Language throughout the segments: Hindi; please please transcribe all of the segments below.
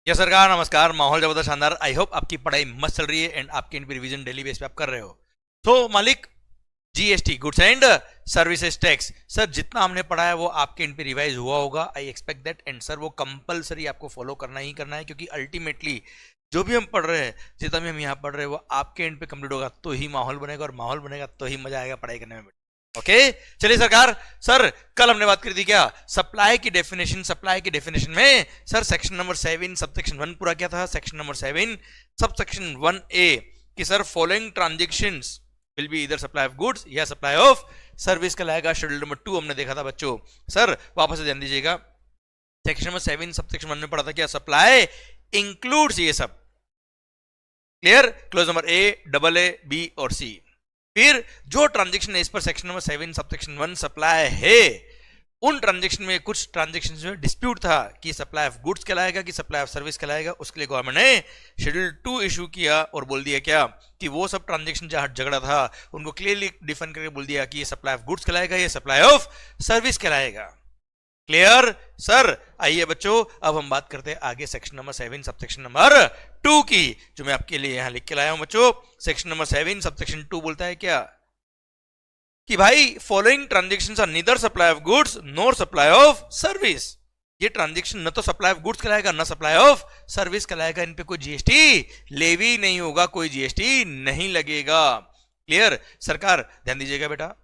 यस सरकार, नमस्कार। माहौल जबरदस्त, शानदार। आई होप आपकी पढ़ाई मस्त चल रही है एंड आपकी रिवीजन डेली बेस पे आप कर रहे हो। तो मालिक, GST, goods and services tax, sir जितना हमने पढ़ा है वो आपके इन पे रिवाइज हुआ होगा। I expect that. And sir वो कंपलसरी आपको फॉलो करना ही करना है, क्योंकि अल्टीमेटली जो भी हम पढ़ रहे हैं, जितना भी हम यहाँ पढ़ रहे हैं, वो आपके एंड पे कंप्लीट होगा तो ही माहौल बनेगा, और माहौल बनेगा तो ही मजा आएगा पढ़ाई करने में। ओके, चलिए सरकार। सर कल हमने बात करी थी क्या, सप्लाई की डेफिनेशन। सप्लाई की डेफिनेशन में सर सेक्शन नंबर 7 सबसेक्शन 1 पूरा क्या था। सेक्शन नंबर 7 सबसेक्शन 1A कि sir following transactions will be इधर सप्लाई ऑफ गुड्स या सप्लाई ऑफ सर्विस कहलाएगा। शेड्यूल नंबर 2 हमने देखा था बच्चों। सर वापस से ध्यान दीजिएगा, सेक्शन नंबर 7 सबसेक्शन 1 में पढ़ा था क्या, सप्लाई इंक्लूड्स ये सब। Clear? Close number A, double A, B और C। फिर जो ट्रांजेक्शन इस पर सेक्शन नंबर 7 सबसेक्शन 1 सप्लाई है, उन ट्रांजेक्शन में कुछ ट्रांजेक्शन में डिस्प्यूट था कि सप्लाई ऑफ गुड्स कहलाएगा कि सप्लाई ऑफ सर्विस कहलाएगा। उसके लिए गवर्नमेंट ने शेड्यूल 2 इशू किया और बोल दिया क्या कि वो सब ट्रांजेक्शन जहां झगड़ा था उनको क्लियरली डिफाइन करके बोल दिया कि ये सप्लाई ऑफ गुड्स कहलाएगा, ये सप्लाई ऑफ सर्विस कहलाएगा। क्लियर? सर आइए बच्चों, अब हम बात करते हैं आगे सेक्शन नंबर 7 सबसेक्शन नंबर 2 की, जो मैं आपके लिए यहां लिख के लाया हूं बच्चों। सेक्शन नंबर 7 सबसेक्शन 2 बोलता है क्या कि भाई following transactions are neither supply of goods nor supply of service. ये ट्रांजेक्शन न तो सप्लाई ऑफ गुड्स कहलाएगा न सप्लाई ऑफ सर्विस कहलाएगा। इन पे कोई जीएसटी लेवी नहीं होगा, कोई जीएसटी नहीं लगेगा। क्लियर? सरकार ध्यान दीजिएगा बेटा,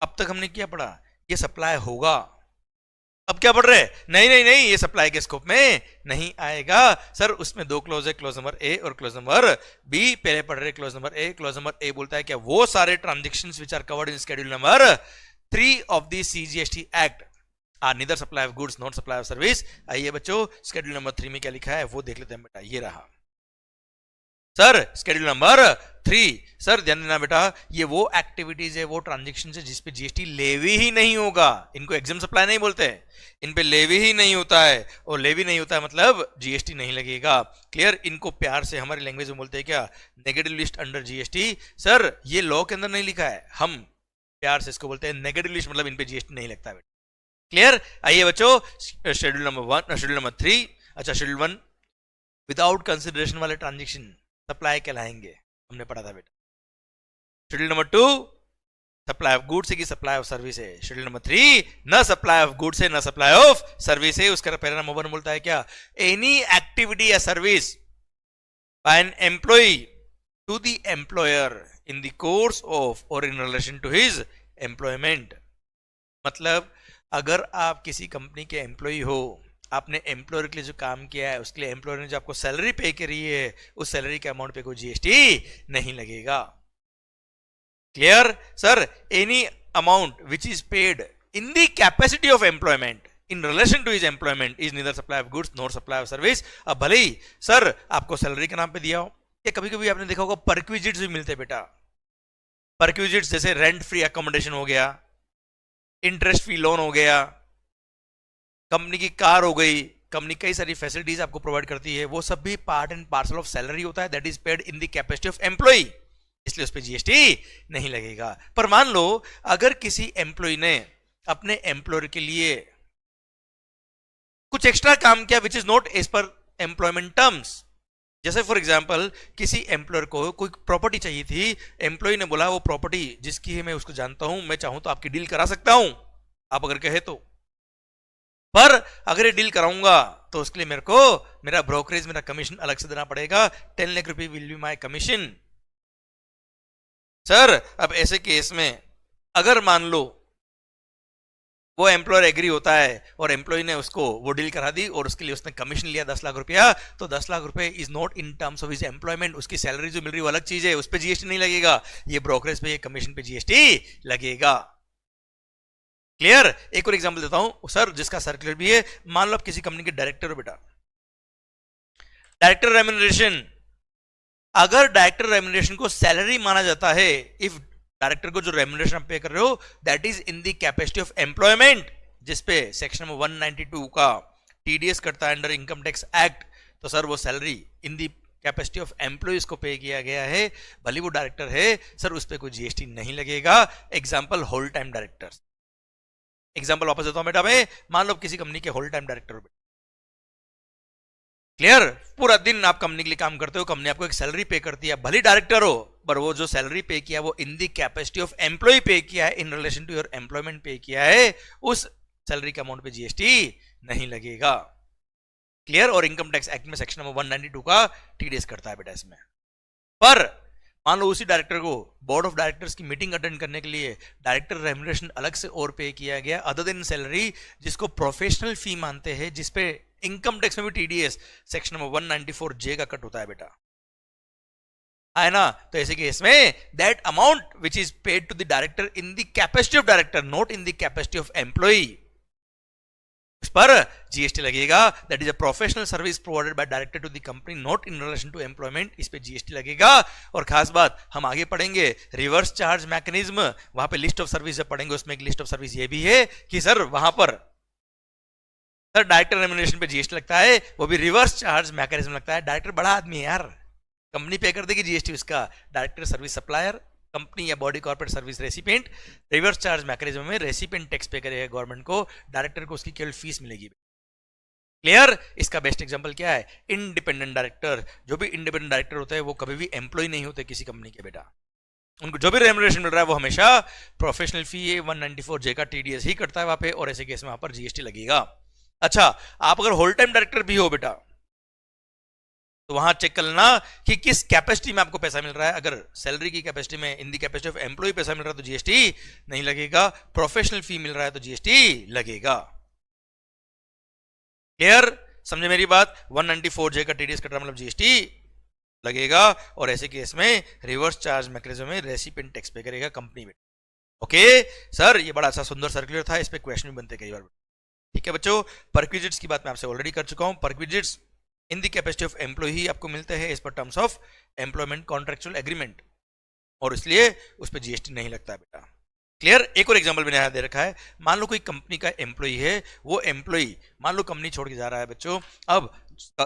अब तक हमने क्या पढ़ा, ये सप्लाई होगा। अब क्या पढ़ रहे हैं, नहीं नहीं नहीं, ये सप्लाई के स्कोप में नहीं आएगा। सर उसमें दो क्लोज है, क्लोज नंबर ए और क्लोज नंबर बी। पहले पढ़ रहे clause number A. Clause number A बोलता है क्या, वो सारे transactions which are covered in schedule number 3 of the CGST act are neither supply of goods not supply of service. आइए बच्चों, शेड्यूल नंबर 3 में क्या लिखा है वो देख लेते हैं बेटा। ये रहा सर शेड्यूल नंबर 3। सर ध्यान देना बेटा, ये वो एक्टिविटीज है, वो ट्रांजेक्शन है जिसपे जीएसटी लेवी ही नहीं होगा। इनको एग्जाम सप्लाई नहीं बोलते हैं, इन पे लेवी ही नहीं होता है, और लेवी नहीं होता है मतलब जीएसटी नहीं लगेगा। क्लियर? इनको प्यार से हमारी लैंग्वेज में बोलते हैं क्या, negative list under GST. Sir ये लॉ के अंदर नहीं लिखा है, हम प्यार से इसको बोलते हैं नेगेटिव लिस्ट, मतलब इन पे जीएसटी नहीं लगता है बेटा। क्लियर? आइए बच्चों, शेड्यूल नंबर 1, शेड्यूल नंबर 3, अच्छा शेड्यूल 1 विदाउट कंसिडरेशन वाले ट्रांजेक्शन सप्लाई कहलाएंगे, हमने पढ़ा था बेटा। Schedule number 2 supply of goods है कि सप्लाई ऑफ सर्विस है। शेड्यूल नंबर 3 न सप्लाई ऑफ गुड्स है न सप्लाई ऑफ सर्विस है। उसका पहला नंबर बोलता है क्या, एनी एक्टिविटी या service by an employee to the employer in the course of और in relation to his employment. मतलब अगर आप किसी कंपनी के एम्प्लॉई हो, आपने एम्प्लॉयर के लिए जो काम किया है उसके लिए एम्प्लॉयर ने जो आपको सैलरी पे करी है, उस सैलरी के अमाउंट पे कोई जीएसटी नहीं लगेगा। Clear? Sir any amount which is paid in the capacity of employment in relation to his employment is neither supply of goods nor supply of service. अब भले ही सर आपको सैलरी के नाम पे दिया हो, या कभी कभी आपने देखा होगा परक्विजिट्स भी मिलते बेटा। परक्विजिट्स जैसे रेंट फ्री अकोमोडेशन हो गया, इंटरेस्ट फ्री लोन हो गया, कंपनी की कार हो गई, कंपनी कई सारी फैसिलिटीज आपको प्रोवाइड करती है, वो सब भी part and parcel of salary होता है, that is paid in the capacity of employ, इसलिए उस पर जीएसटी नहीं लगेगा। पर मान लो अगर किसी एम्प्लॉय ने अपने एम्प्लॉयर के लिए कुछ एक्स्ट्रा काम किया which is not as per employment terms, जैसे फॉर एग्जांपल किसी एम्प्लॉयर को कोई प्रॉपर्टी चाहिए थी, एम्प्लॉय ने बोला वो प्रॉपर्टी जिसकी है मैं उसको जानता हूं, मैं चाहूं तो आपकी डील करा सकता हूं, आप अगर कहे तो, पर अगर ये डील कराऊंगा तो उसके लिए मेरे को मेरा ब्रोकरेज, मेरा कमीशन अलग से देना पड़ेगा। 10 लाख रुपए will be my commission. Sir अब ऐसे केस में अगर मान लो वो एम्प्लॉयर एग्री होता है और एम्प्लॉय ने उसको वो डील करा दी और उसके लिए उसने कमीशन लिया 10 लाख रुपया, तो 10 लाख रुपए is not in terms of his employment. उसकी सैलरी जो मिल रही है वो अलग चीज है, उस पर जीएसटी नहीं लगेगा। ये ब्रोकरेज पे, ये कमीशन पे जीएसटी लगेगा। क्लियर? एक और एग्जांपल देता हूं सर जिसका सर्कुलर भी है। मान लो आप किसी कंपनी के डायरेक्टर हो बेटा, डायरेक्टर रेम्यूनरेशन, अगर डायरेक्टर रेम्यूनरेशन को सैलरी माना जाता है, इफ डायरेक्टर को जो रेम्यूनरेशन आप पे कर रहे हो that is in the capacity of employment, जिसपे सेक्शन नंबर 192 का टीडीएस करता है अंडर इनकम टैक्स एक्ट, तो सर वो salary in the capacity of employees को पे किया गया है, भले वो डायरेक्टर है, सर उस पर कोई जीएसटी नहीं लगेगा। Example whole time director. Example वापस देता हूं बेटा मैं, मान लो किसी कंपनी के होल टाइम डायरेक्टर हो, क्लियर? पूरा दिन आप कंपनी के लिए काम करते हो, कंपनी आपको एक सैलरी पे करती है, भले डायरेक्टर हो, पर वो जो सैलरी पे किया वो in the capacity of employ pay किया है, in relation to your employment pay किया है, उस सैलरी के अमाउंट पे जीएसटी नहीं लगेगा। क्लियर? और इनकम टैक्स एक्ट में सेक्शन नंबर 192 का टीडीएस करता है बेटा इसमें। पर मान लो उसी डायरेक्टर को बोर्ड ऑफ डायरेक्टर्स की मीटिंग अटेंड करने के लिए डायरेक्टर रेम्युनरेशन अलग से और पे किया गया अदर देन सैलरी, जिसको प्रोफेशनल फी मानते हैं, जिसपे इनकम टैक्स में भी टीडीएस सेक्शन नंबर 194 जे का कट होता है बेटा, है ना? तो ऐसे केस में that amount which is paid to the director in the capacity of director, not in the capacity of employee, इस पर जीएसटी लगेगा। That is a professional service provided by director to the company not in relation to employment, इस पे जीएसटी लगेगा। और खास बात हम आगे पढ़ेंगे रिवर्स चार्ज मैकेनिज्म, वहां पे लिस्ट ऑफ सर्विस जब पढ़ेंगे उसमें एक लिस्ट ऑफ सर्विस ये भी है कि सर वहां पर सर डायरेक्टर रेम्युनरेशन पे जीएसटी लगता है, वो भी रिवर्स चार्ज मैकेनिज्म लगता है। डायरेक्टर बड़ा आदमी है यार, कंपनी पे कर देगी जीएसटी उसका, डायरेक्टर सर्विस सप्लायर, कंपनी या body corporate service recipient, reverse charge mechanism में रेसिपिएंट टैक्स पे करेगा गवर्नमेंट को, डायरेक्टर को उसकी केवल फीस मिलेगी। क्लियर? इसका बेस्ट एग्जांपल क्या है? Independent director. जो भी इंडिपेंडेंट डायरेक्टर होते हैं वो कभी भी एम्प्लॉय नहीं होते किसी कंपनी के बेटा, उनको जो भी रेम्युनरेशन मिल रहा है वो हमेशा प्रोफेशनल फी 194 जे का टीडीएस ही करता है वहां पे, और ऐसे केस में वहां पर जीएसटी लगेगा। अच्छा, आप अगर होल टाइम डायरेक्टर भी हो बेटा तो वहां चेक कर लेना कि किस कैपेसिटी में आपको पैसा मिल रहा है। अगर सैलरी की कैपेसिटी में, इन दी कैपेसिटी ऑफ एम्प्लॉय पैसा मिल रहा है तो जीएसटी नहीं लगेगा, प्रोफेशनल फी मिल रहा है तो जीएसटी लगेगा। क्लियर? समझे मेरी बात? 194 जे का टीडीएस कट रहा मतलब जीएसटी लगेगा, और ऐसे केस में रिवर्स चार्ज मैकेनिज्म में रेसिपिएंट टैक्स पे करेगा कंपनी में। ओके सर, ये बड़ा अच्छा सुंदर सर्कुलर था, इस पे क्वेश्चन भी बनते कई बार। ठीक है बच्चों, परक्विजिट्स की बात मैं आपसे ऑलरेडी कर चुका हूं। Perquisites in the capacity of employee ही आपको मिलते हैं इस पर terms of employment contractual agreement, और इसलिए उस पर जीएसटी नहीं लगता है बेटा। क्लियर? एक और एग्जांपल मैंने यहां दे रखा है। मान लो कोई कंपनी का एम्प्लॉय है, वो एम्प्लॉय मान लो कंपनी छोड़ के जा रहा है बच्चों। अब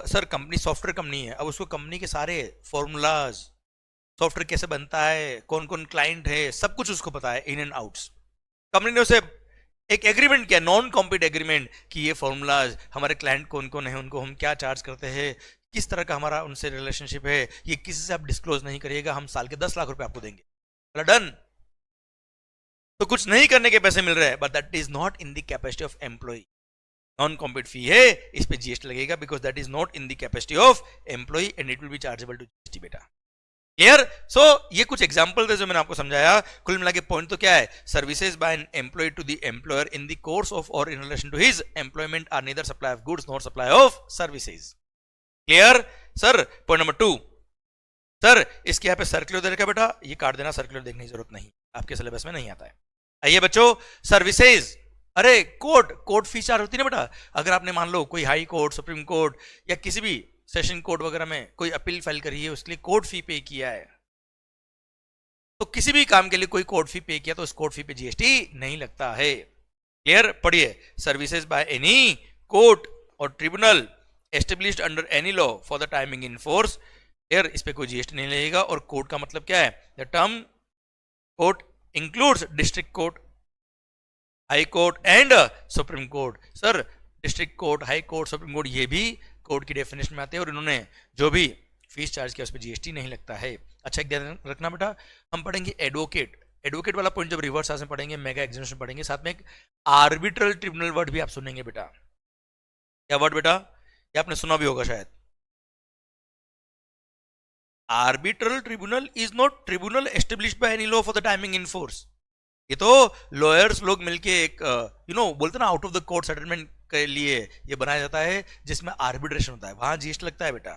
सर कंपनी सॉफ्टवेयर कंपनी है, अब उसको कंपनी के सारे फॉर्मूलाज, सॉफ्टवेयर कैसे बनता है, कौन कौन क्लाइंट है, सब कुछ उसको पता है, इन एंड आउट्स। कंपनी ने उसे एक एग्रीमेंट किया, नॉन कॉम्पिट एग्रीमेंट, कि ये फॉर्मूलाज, हमारे क्लाइंट कौन कौन है, उनको हम क्या चार्ज करते हैं, किस तरह का हमारा उनसे रिलेशनशिप है, ये किसी से आप डिस्क्लोज नहीं करिएगा, हम साल के 10 लाख रुपए आपको देंगे। डन? तो कुछ नहीं करने के पैसे मिल रहे हैं, but that is not in the capacity of employee, non compete fee है, इस पे जीएसटी लगेगा, because that is not in the capacity of employee and it will be chargeable to GST बेटा। क्लियर? सो ये कुछ एग्जांपल थे जो मैंने आपको समझाया। कुल मिला के पॉइंट तो क्या है? Services by an employee to the employer in the course of और in relation to his employment are neither supply of goods nor supply of services. Clear? Sir point number 2, sir इसके यहाँ पे सर्कुलर दे रखा है बेटा, ये काट देना, सर्कुलर देखने की जरूरत नहीं, आपके सिलेबस में नहीं आता है। आइए बच्चों, सर्विसेज, अरे कोर्ट फी चार्ज होती है ना बेटा। अगर आपने मान लो कोई हाई कोर्ट, सुप्रीम कोर्ट या किसी भी सेशन कोर्ट वगैरह में कोई अपील फाइल करी है, उसके लिए कोर्ट फी पे किया है, तो किसी भी काम के लिए कोई कोर्ट फी पे किया तो उस कोर्ट फी पे जीएसटी नहीं लगता है। क्लियर? पढ़िए, सर्विसेज बाय एनी कोर्ट और tribunal established under any law for the timing in force, clear, इस पे कोई जीएसटी नहीं लगेगा। और कोर्ट का मतलब क्या है? The term court includes district court, high court and supreme court. Sir district court, high court, supreme court ये भी कोर्ट की डेफिनेशन में आते हैं, और इन्होंने जो भी फीस चार्ज किया उस पर जीएसटी नहीं लगता है। अच्छा एक ध्यान रखना बेटा, हम पढ़ेंगे एडवोकेट वाला पॉइंट जब रिवर्स में पढ़ेंगे, मेगा एग्जामिनेशन पढ़ेंगे, साथ में एक आर्बिट्रल ट्रिब्यूनल वर्ड भी आप सुनेंगे बेटा। क्या वर्ड बेटा? ये आपने सुना भी होगा शायद। Arbitral tribunal is not tribunal established by any law for the timing in force. ये तो लॉयर्स लोग मिलके एक बोलते ना out of the court settlement के लिए ये बनाया जाता है, जिसमें आर्बिट्रेशन होता है, वहां जीएसटी लगता है बेटा।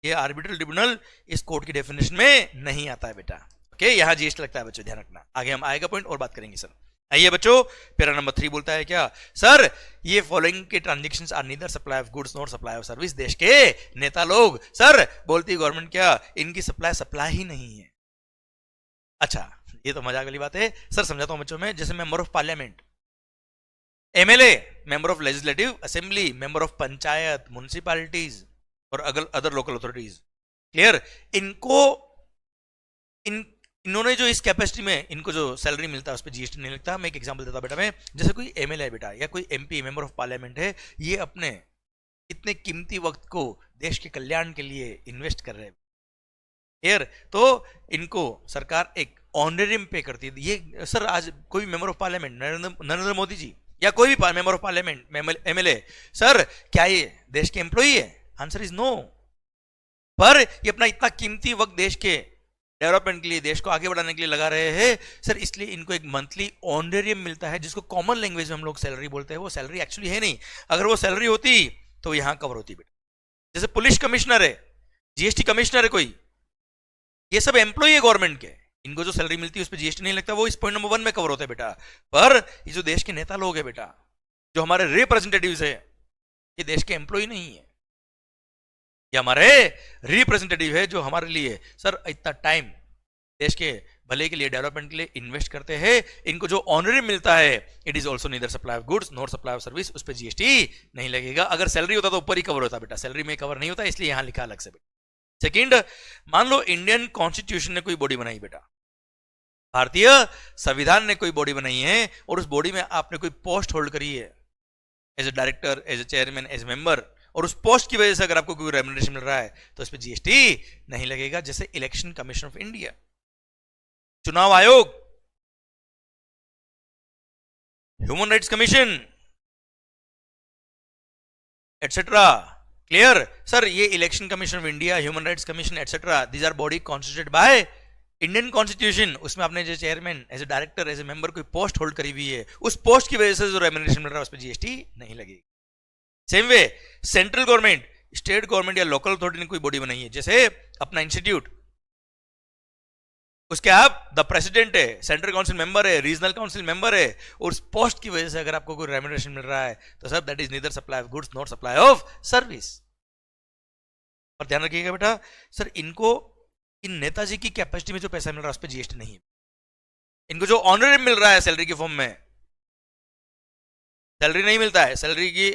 ये आर्बिट्रल ट्रिब्यूनल इस कोर्ट की डेफिनेशन में नहीं आता है बेटा। ओके, यहां जीएसटी लगता है बच्चों, ध्यान रखना। आगे हम आएगा पॉइंट और बात करेंगे सर। आइए बच्चों, पैरा नंबर 3 बोलता है क्या? सर ये फॉलोइंग के transactions are neither supply of goods not supply of service. देश के नेता लोग, सर बोलती गवर्नमेंट क्या, इनकी सप्लाई ही नहीं है। अच्छा ये तो मजाक वाली बात है सर, समझाता हूं बच्चों में। जैसे member of parliament, MLA, member of legislative assembly, member of panchayat, municipalities और अदर लोकल अथॉरिटीज। क्लियर? इन्होंने जो इस कैपेसिटी में इनको जो सैलरी मिलता है उस पर जीएसटी नहीं लगता। मैं एक एग्जांपल देता हूं बेटा, मैं जैसे कोई एमएलए है बेटा, या कोई एमपी, मेंबर ऑफ पार्लियामेंट है, ये अपने इतने कीमती वक्त को देश के कल्याण के लिए इन्वेस्ट कर रहे हैं यार, तो इनको सरकार एक ऑनरेरियम पे करती है। ये सर आज कोई member of parliament Narendra Modi ji या कोई भी member of parliament MLA, sir क्या ये देश के एम्प्लॉई है? Answer is no. पर ये अपना इतना कीमती वक्त देश के डेवलपमेंट के लिए, देश को आगे बढ़ाने के लिए लगा रहे हैं सर, इसलिए इनको एक मंथली ऑनरेरियम मिलता है, जिसको कॉमन लैंग्वेज में हम लोग सैलरी बोलते हैं। वो सैलरी एक्चुअली है नहीं, अगर वो सैलरी होती तो यहां कवर होती बेटा। जैसे पुलिस कमिश्नर है, जीएसटी कमिश्नर है कोई, ये सब एम्प्लॉई है गवर्नमेंट के, इनको जो सैलरी मिलती है उस पर जीएसटी नहीं लगता, वो इस पॉइंट नंबर 1 में कवर होता है बेटा। पर ये जो देश के नेता लोग हैं बेटा, जो हमारे रिप्रेजेंटेटिव्स है, ये देश के एम्प्लॉई नहीं है, ये हमारे रिप्रेजेंटेटिव है जो हमारे लिए सर इतना टाइम देश के भले के लिए, डेवलपमेंट के लिए इन्वेस्ट करते हैं। इनको जो ऑनरी मिलता है, it is also neither supply of goods nor supply of service, उस पर जीएसटी नहीं लगेगा। अगर सैलरी होता तो ऊपर ही कवर होता बेटा, सैलरी में कवर नहीं होता, इसलिए यहां लिखा अलग से बेटा। सेकंड, मान लो इंडियन कॉन्स्टिट्यूशन ने कोई बॉडी बनाई बेटा, भारतीय संविधान ने कोई बॉडी बनाई है, और उस बॉडी में आपने कोई पोस्ट होल्ड करी है, as a director, as a chairman, as a member, और उस पोस्ट की वजह से अगर आपको कोई रेम्युनरेशन मिल रहा है तो इस पर जीएसटी नहीं लगेगा। जैसे इलेक्शन कमीशन ऑफ इंडिया, चुनाव आयोग, human rights commission etcetera. Clear sir? ये election commission of India, human rights commission etcetera, these are body constituted by Indian constitution. उसमें आपने जो chairman, as a director, as a member कोई पोस्ट होल्ड करी हुई है, उस पोस्ट की वजह से जो रेम्युनरेशन मिल रहा है उस पर जीएसटी नहीं लगेगी। Same way central government, state government या लोकल अथॉरिटी ने कोई बॉडी बनाई है, जैसे अपना इंस्टीट्यूट, उसके आप द प्रेसिडेंट है, सेंट्रल काउंसिल मेंबर है, रीजनल काउंसिल मेंबर है, और उस पोस्ट की वजह से अगर आपको कोई रेम्युनरेशन मिल रहा है तो sir that is neither supply of goods not supply of service. पर ध्यान रखिएगा बेटा, सर इनको इन नेताजी की कैपेसिटी में जो पैसा मिल रहा है उस पर जीएसटी नहीं है। इनको जो ऑनरेरियम मिल रहा है सैलरी के फॉर्म में, सैलरी नहीं मिलता है, सैलरी की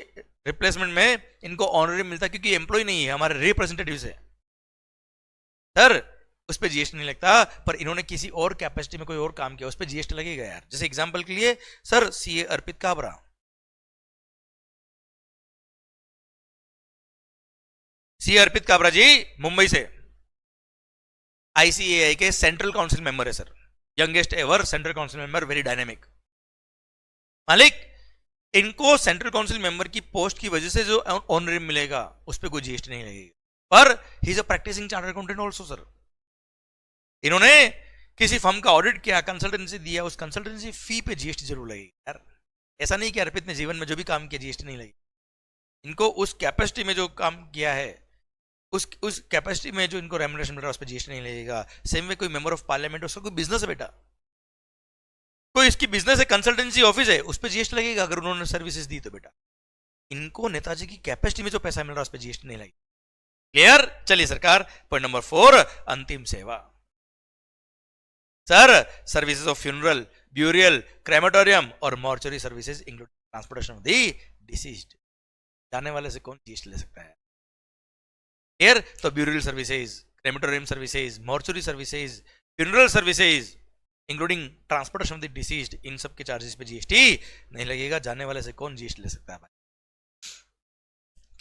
रिप्लेसमेंट में इनको ऑनरेरियम मिलता है, क्योंकि एम्प्लॉय नहीं है, हमारे रिप्रेजेंटेटिव्स है सर, उस पर जीएसटी नहीं लगता। पर इन्होंने किसी और कैपेसिटी में कोई और काम किया, उस पर जीएसटी लगेगा यार। जैसे एग्जांपल के लिए सर सीए अर्पित काबरा, सीए अर्पित काबरा जी मुंबई से, आईसीएआई के सेंट्रल काउंसिल मेंबर है sir, youngest ever central council member, very dynamic मालिक। इनको सेंट्रल काउंसिल मेंबर की पोस्ट की वजह से जो ऑनरेरियम मिलेगा उस पर कोई जीएसटी नहीं लगेगी। पर he is a practising chartered accountant also sir. इन्होंने किसी फर्म का ऑडिट किया, कंसल्टेंसी दिया, उस कंसल्टेंसी फी पे जीएसटी जरूर लगेगी यार। ऐसा नहीं कि अर्पित ने जीवन में जो भी काम किया जीएसटी नहीं लगी, इनको उस कैपेसिटी में जो काम किया है, उस कैपेसिटी में जो इनको रेम्युनरेशन मिल रहा है उस पर जीएसटी नहीं लगेगा। सेम वे कोई मेंबर ऑफ पार्लियामेंट, उसका कोई बिजनेस है बेटा, कोई इसकी बिजनेस है, कंसल्टेंसी ऑफिस है, उस पर जीएसटी लगेगा अगर उन्होंने सर्विसेज दी तो बेटा। इनको नेताजी की कैपेसिटी में जो पैसा मिल रहा है उस पर जीएसटी नहीं लगेगी। क्लियर? चलिए सरकार, पॉइंट नंबर 4, अंतिम सेवा sir, services of funeral, burial, crematorium और mortuary services including transportation of the deceased. जाने वाले से कौन जीएसटी ले सकता है? हियर तो burial services, crematorium services, mortuary services, funeral services including transportation of the deceased, इन सब के चार्जेस पे जीएसटी नहीं लगेगा। जाने वाले से कौन जीएसटी ले सकता है भाई?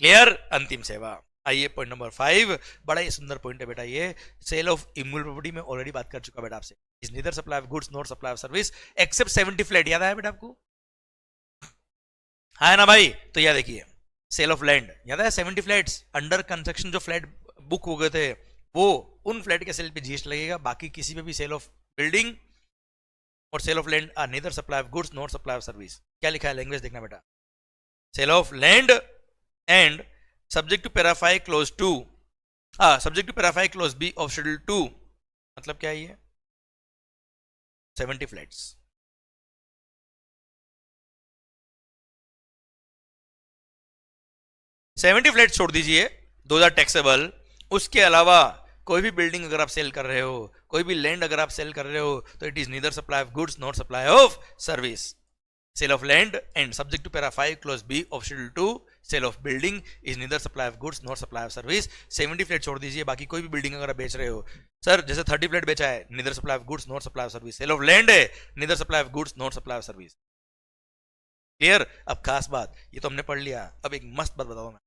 क्लियर? अंतिम सेवा। आइए पॉइंट नंबर 5, बड़ा ही सुंदर पॉइंट है बेटा ये। सेल ऑफ इमूवेबल प्रॉपर्टी में ऑलरेडी बात कर चुका बेटा आपसे। Is neither supply of goods not supply of service except 70 flat. याद आया बेटा आपको? है ना भाई? तो याद देखिए, सेल ऑफ लैंड याद है, 70 फ्लैट्स अंडर कंस्ट्रक्शन जो फ्लैट बुक हो गए थे, वो उन फ्लैट के सेल पे जीएसटी लगेगा। बाकी किसी पे भी सेल ऑफ बिल्डिंग और sale of land are neither supply of goods not supply of service. क्या लिखा है? लैंग्वेज देखना बेटा। Sale of land and subject to para 5 clause 2, subject to para 5 clause B of schedule 2, मतलब क्या है ये? 70 फ्लैट्स। फ्लैट छोड़ दीजिए, दोज आर टैक्सेबल। उसके अलावा कोई भी बिल्डिंग अगर आप सेल कर रहे हो, कोई भी लैंड अगर आप सेल कर रहे हो, तो it is neither supply of goods not supply of service. Sale of land and subject to para 5 clause B of schedule 2, sale of building is neither supply of goods nor supply of service। 70 flat छोड़ दीजिए, बाकी कोई भी बिल्डिंग अगर आप बेच रहे हो सर, जैसे 30 फ्लैट बेचा है, neither supply of goods nor supply of service। Sale of land है, neither supply of goods nor supply of service। Clear? अब खास बात, ये तो हमने पढ़ लिया। अब एक मस्त बात बताऊं मैं,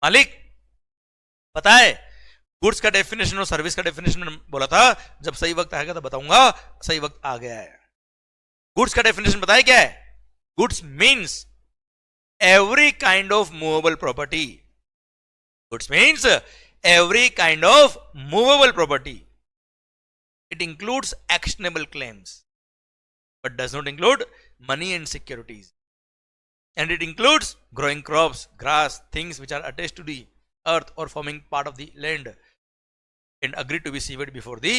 मालिक पता है गुड्स का डेफिनेशन और सर्विस का डेफिनेशन बोला था, जब सही वक्त आएगा तो बताऊंगा, सही वक्त आ गया है। गुड्स का डेफिनेशन बताया क्या है? Goods means every kind of movable property. Goods means every kind of movable property. It includes actionable claims, but does not include money and securities. And it includes growing crops, grass, things which are attached to the earth or forming part of the land and agreed to be severed before the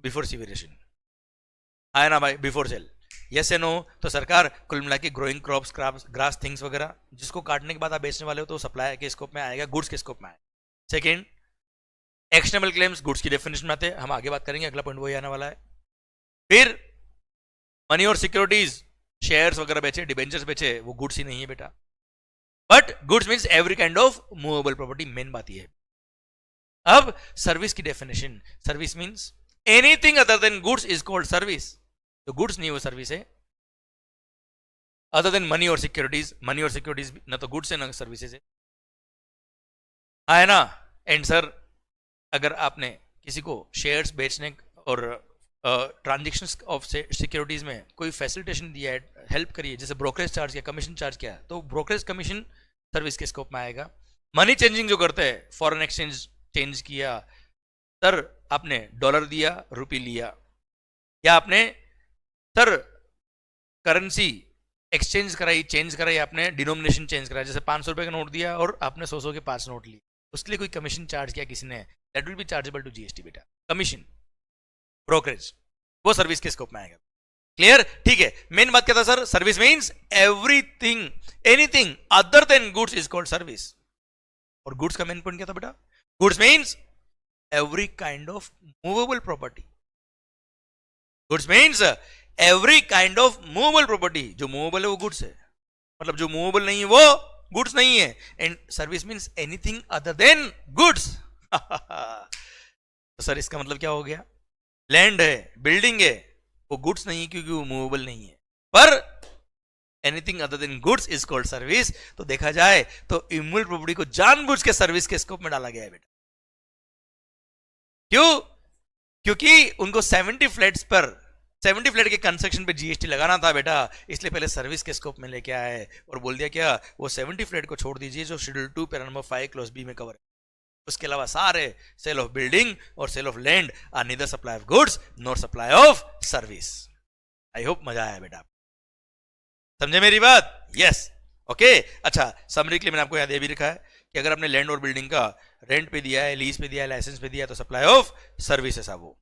before severation. है ना भाई, बिफोर सेल। यस नो, तो सरकार कुल मिला के ग्रोइंग क्रॉप्स, ग्रास, थिंग्स वगैरह जिसको काटने के बाद आप बेचने वाले हो तो सप्लाई के स्कोप में आएगा, गुड्स के स्कोप में आएगा। सेकेंड, एक्शनेबल क्लेम्स गुड्स की डेफिनेशन में आते हैं, हम आगे बात करेंगे, अगला पॉइंट वही आने वाला है। फिर मनी और सिक्योरिटीज, शेयर्स वगैरह बेचे, डिबेंचर्स बेचे, वो गुड्स ही नहीं है बेटा। But goods means every kind of movable property, main बात यह है। अब सर्विस की definition, service means anything other than goods is called service. तो गुड्स नहीं, वो सर्विस है। अदर देन मनी और सिक्योरिटीज, मनी और सिक्योरिटीज ना तो गुड्स है ना सर्विसेज है ना। एंड सर अगर आपने किसी को शेयर्स बेचने और ट्रांजेक्शंस ऑफ सिक्योरिटीज में कोई फैसिलिटेशन दिया है, हेल्प करिए, जैसे ब्रोकरेज चार्ज किया, कमीशन चार्ज किया, तो ब्रोकरेज कमीशन सर्विस के स्कोप में आएगा। मनी चेंजिंग जो करते हैं, फॉरेन एक्सचेंज चेंज किया, सर आपने डॉलर दिया, रुपी लिया, या आपने सर करेंसी एक्सचेंज कराई, चेंज कराई, आपने डिनोमिनेशन चेंज कराया, जैसे 500 रुपए का नोट दिया और आपने 100 के 5 नोट लिए, उसके लिए कोई कमीशन चार्ज किया किसी ने, that will be chargeable to GST बेटा। कमीशन, ब्रोकरेज, वो सर्विस के स्कोप में आएगा। क्लियर? ठीक है। मेन बात क्या था sir? Service means everything, anything other than goods is called service. और गुड्स का मेन पॉइंट क्या था बेटा? Goods means every kind of movable property. Goods means every kind of movable property. जो मूवेबल है वो गुड्स है, मतलब जो मूवेबल नहीं है वो गुड्स नहीं है। And service means anything other than goods. तो सर इसका मतलब क्या हो गया? लैंड है, बिल्डिंग है, वो गुड्स नहीं है क्योंकि वो मूवेबल नहीं है, पर anything other than goods is called service. तो देखा जाए तो इमूवेबल प्रॉपर्टी को जानबूझ के सर्विस के स्कोप में डाला गया है बेटा। क्यों? क्योंकि उनको 70 फ्लैट्स पर, 70 फ्लैट के कंस्ट्रक्शन पे जीएसटी लगाना था बेटा, इसलिए पहले सर्विस के स्कोप में लेके आए और बोल दिया क्या, वो 70 फ्लैट को छोड़ दीजिए जो schedule 2 para number 5 clause B में कवर है। उसके अलावा सारे सेल ऑफ बिल्डिंग और sale of land are neither supply of goods not supply of service. I hope मजा आया बेटा, समझे मेरी बात? Yes, okay. अच्छा, समरी के लिए मैंने आपको याद ये भी लिखा है कि अगर आपने लैंड और बिल्डिंग का रेंट पे दिया है, लीज पे दिया है, लाइसेंस पे दिया है, तो सप्लाई ऑफ सर्विस है साहब वो।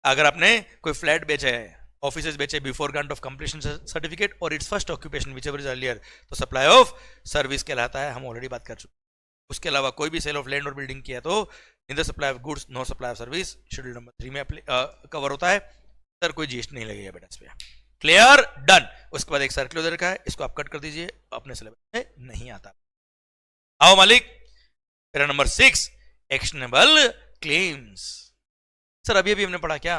अगर आपने कोई फ्लैट बेचा है, ऑफिसेज बेचे before grant of completion certificate और its first occupation which ever is earlier, तो सप्लाई ऑफ सर्विस कहलाता है। हम ऑलरेडी बात कर चुके। उसके अलावा कोई भी सेल ऑफ लैंड और बिल्डिंग किया तो neither supply of goods no supply of service schedule number 3 में कवर होता है। सर कोई जीएसटी नहीं लगेगा बेटा इस पे। क्लियर? डन। उसके बाद एक सर्कुलर रखा है, इसको आप कट कर दीजिए, अपने सिलेबस में नहीं आता। आओ मालिक, para number 6, actionable claims. Sir अभी हमने पढ़ा क्या?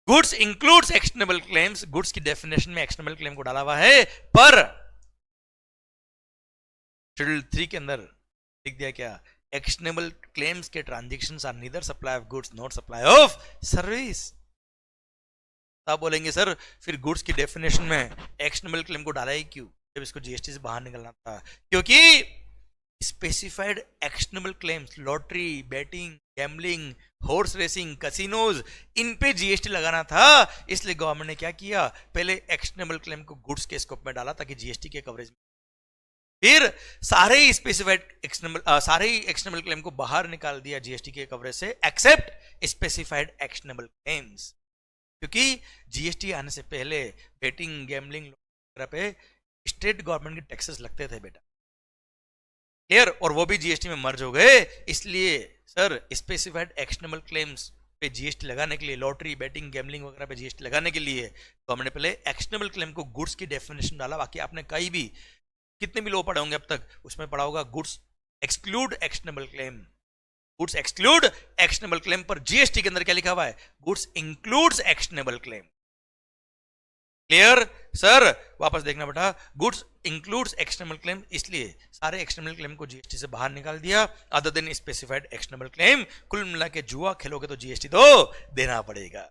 Goods includes actionable claims. Goods की डेफिनेशन में एक्शनेबल क्लेम को डाला हुआ है, पर शेड्यूल 3 के अंदर लिख दिया क्या? एक्शनेबल क्लेम्स के transactions are neither supply of goods not supply of service. आप बोलेंगे सर फिर गुड्स की डेफिनेशन में एक्शनेबल क्लेम को डाला ही क्यों, जब इसको जीएसटी से बाहर निकलना था? क्योंकि specified actionable claims, lottery, betting, gambling, horse racing, casinos, इन पे जीएसटी लगाना था। इसलिए गवर्नमेंट ने क्या किया, पहले एक्शनेबल क्लेम को गुड्स के स्कोप में डाला ताकि जीएसटी के कवरेज में, फिर सारे ही स्पेसिफाइड एक्शनेबल क्लेम को बाहर निकाल दिया जीएसटी के कवरेज से, एक्सेप्ट स्पेसिफाइड एक्शनेबल क्लेम्स। क्योंकि जीएसटी आने से पहले बेटिंग, गैम्बलिंग वगैरह पे स्टेट गवर्नमेंट के टैक्सेस लगते थे बेटा। क्लियर? और वो भी जीएसटी में मर्ज हो गए। इसलिए सर स्पेसिफाइड एक्शनेबल क्लेम्स पे जीएसटी लगाने के लिए, लॉटरी, बैटिंग, गैम्बलिंग वगैरह पे जीएसटी लगाने के लिए गवर्नमेंट ने पहले एक्शनेबल क्लेम को गुड्स की डेफिनेशन डाला। बाकी आपने कहीं भी कितने भी लो पढ़े होंगे अब तक, उसमें पढ़ा होगा goods exclude actionable claim, goods exclude actionable claim, पर जीएसटी के अंदर क्या लिखा हुआ है? Goods includes actionable claim. Clear sir? वापस देखना बेटा, गुड्स इंक्लूड्स एक्सटर्नल क्लेम, इसलिए सारे एक्सटर्नल क्लेम को जीएसटी से बाहर निकाल दिया, other than specified external claim. कुल मिला के जुआ खेलोगे तो जीएसटी तो देना पड़ेगा।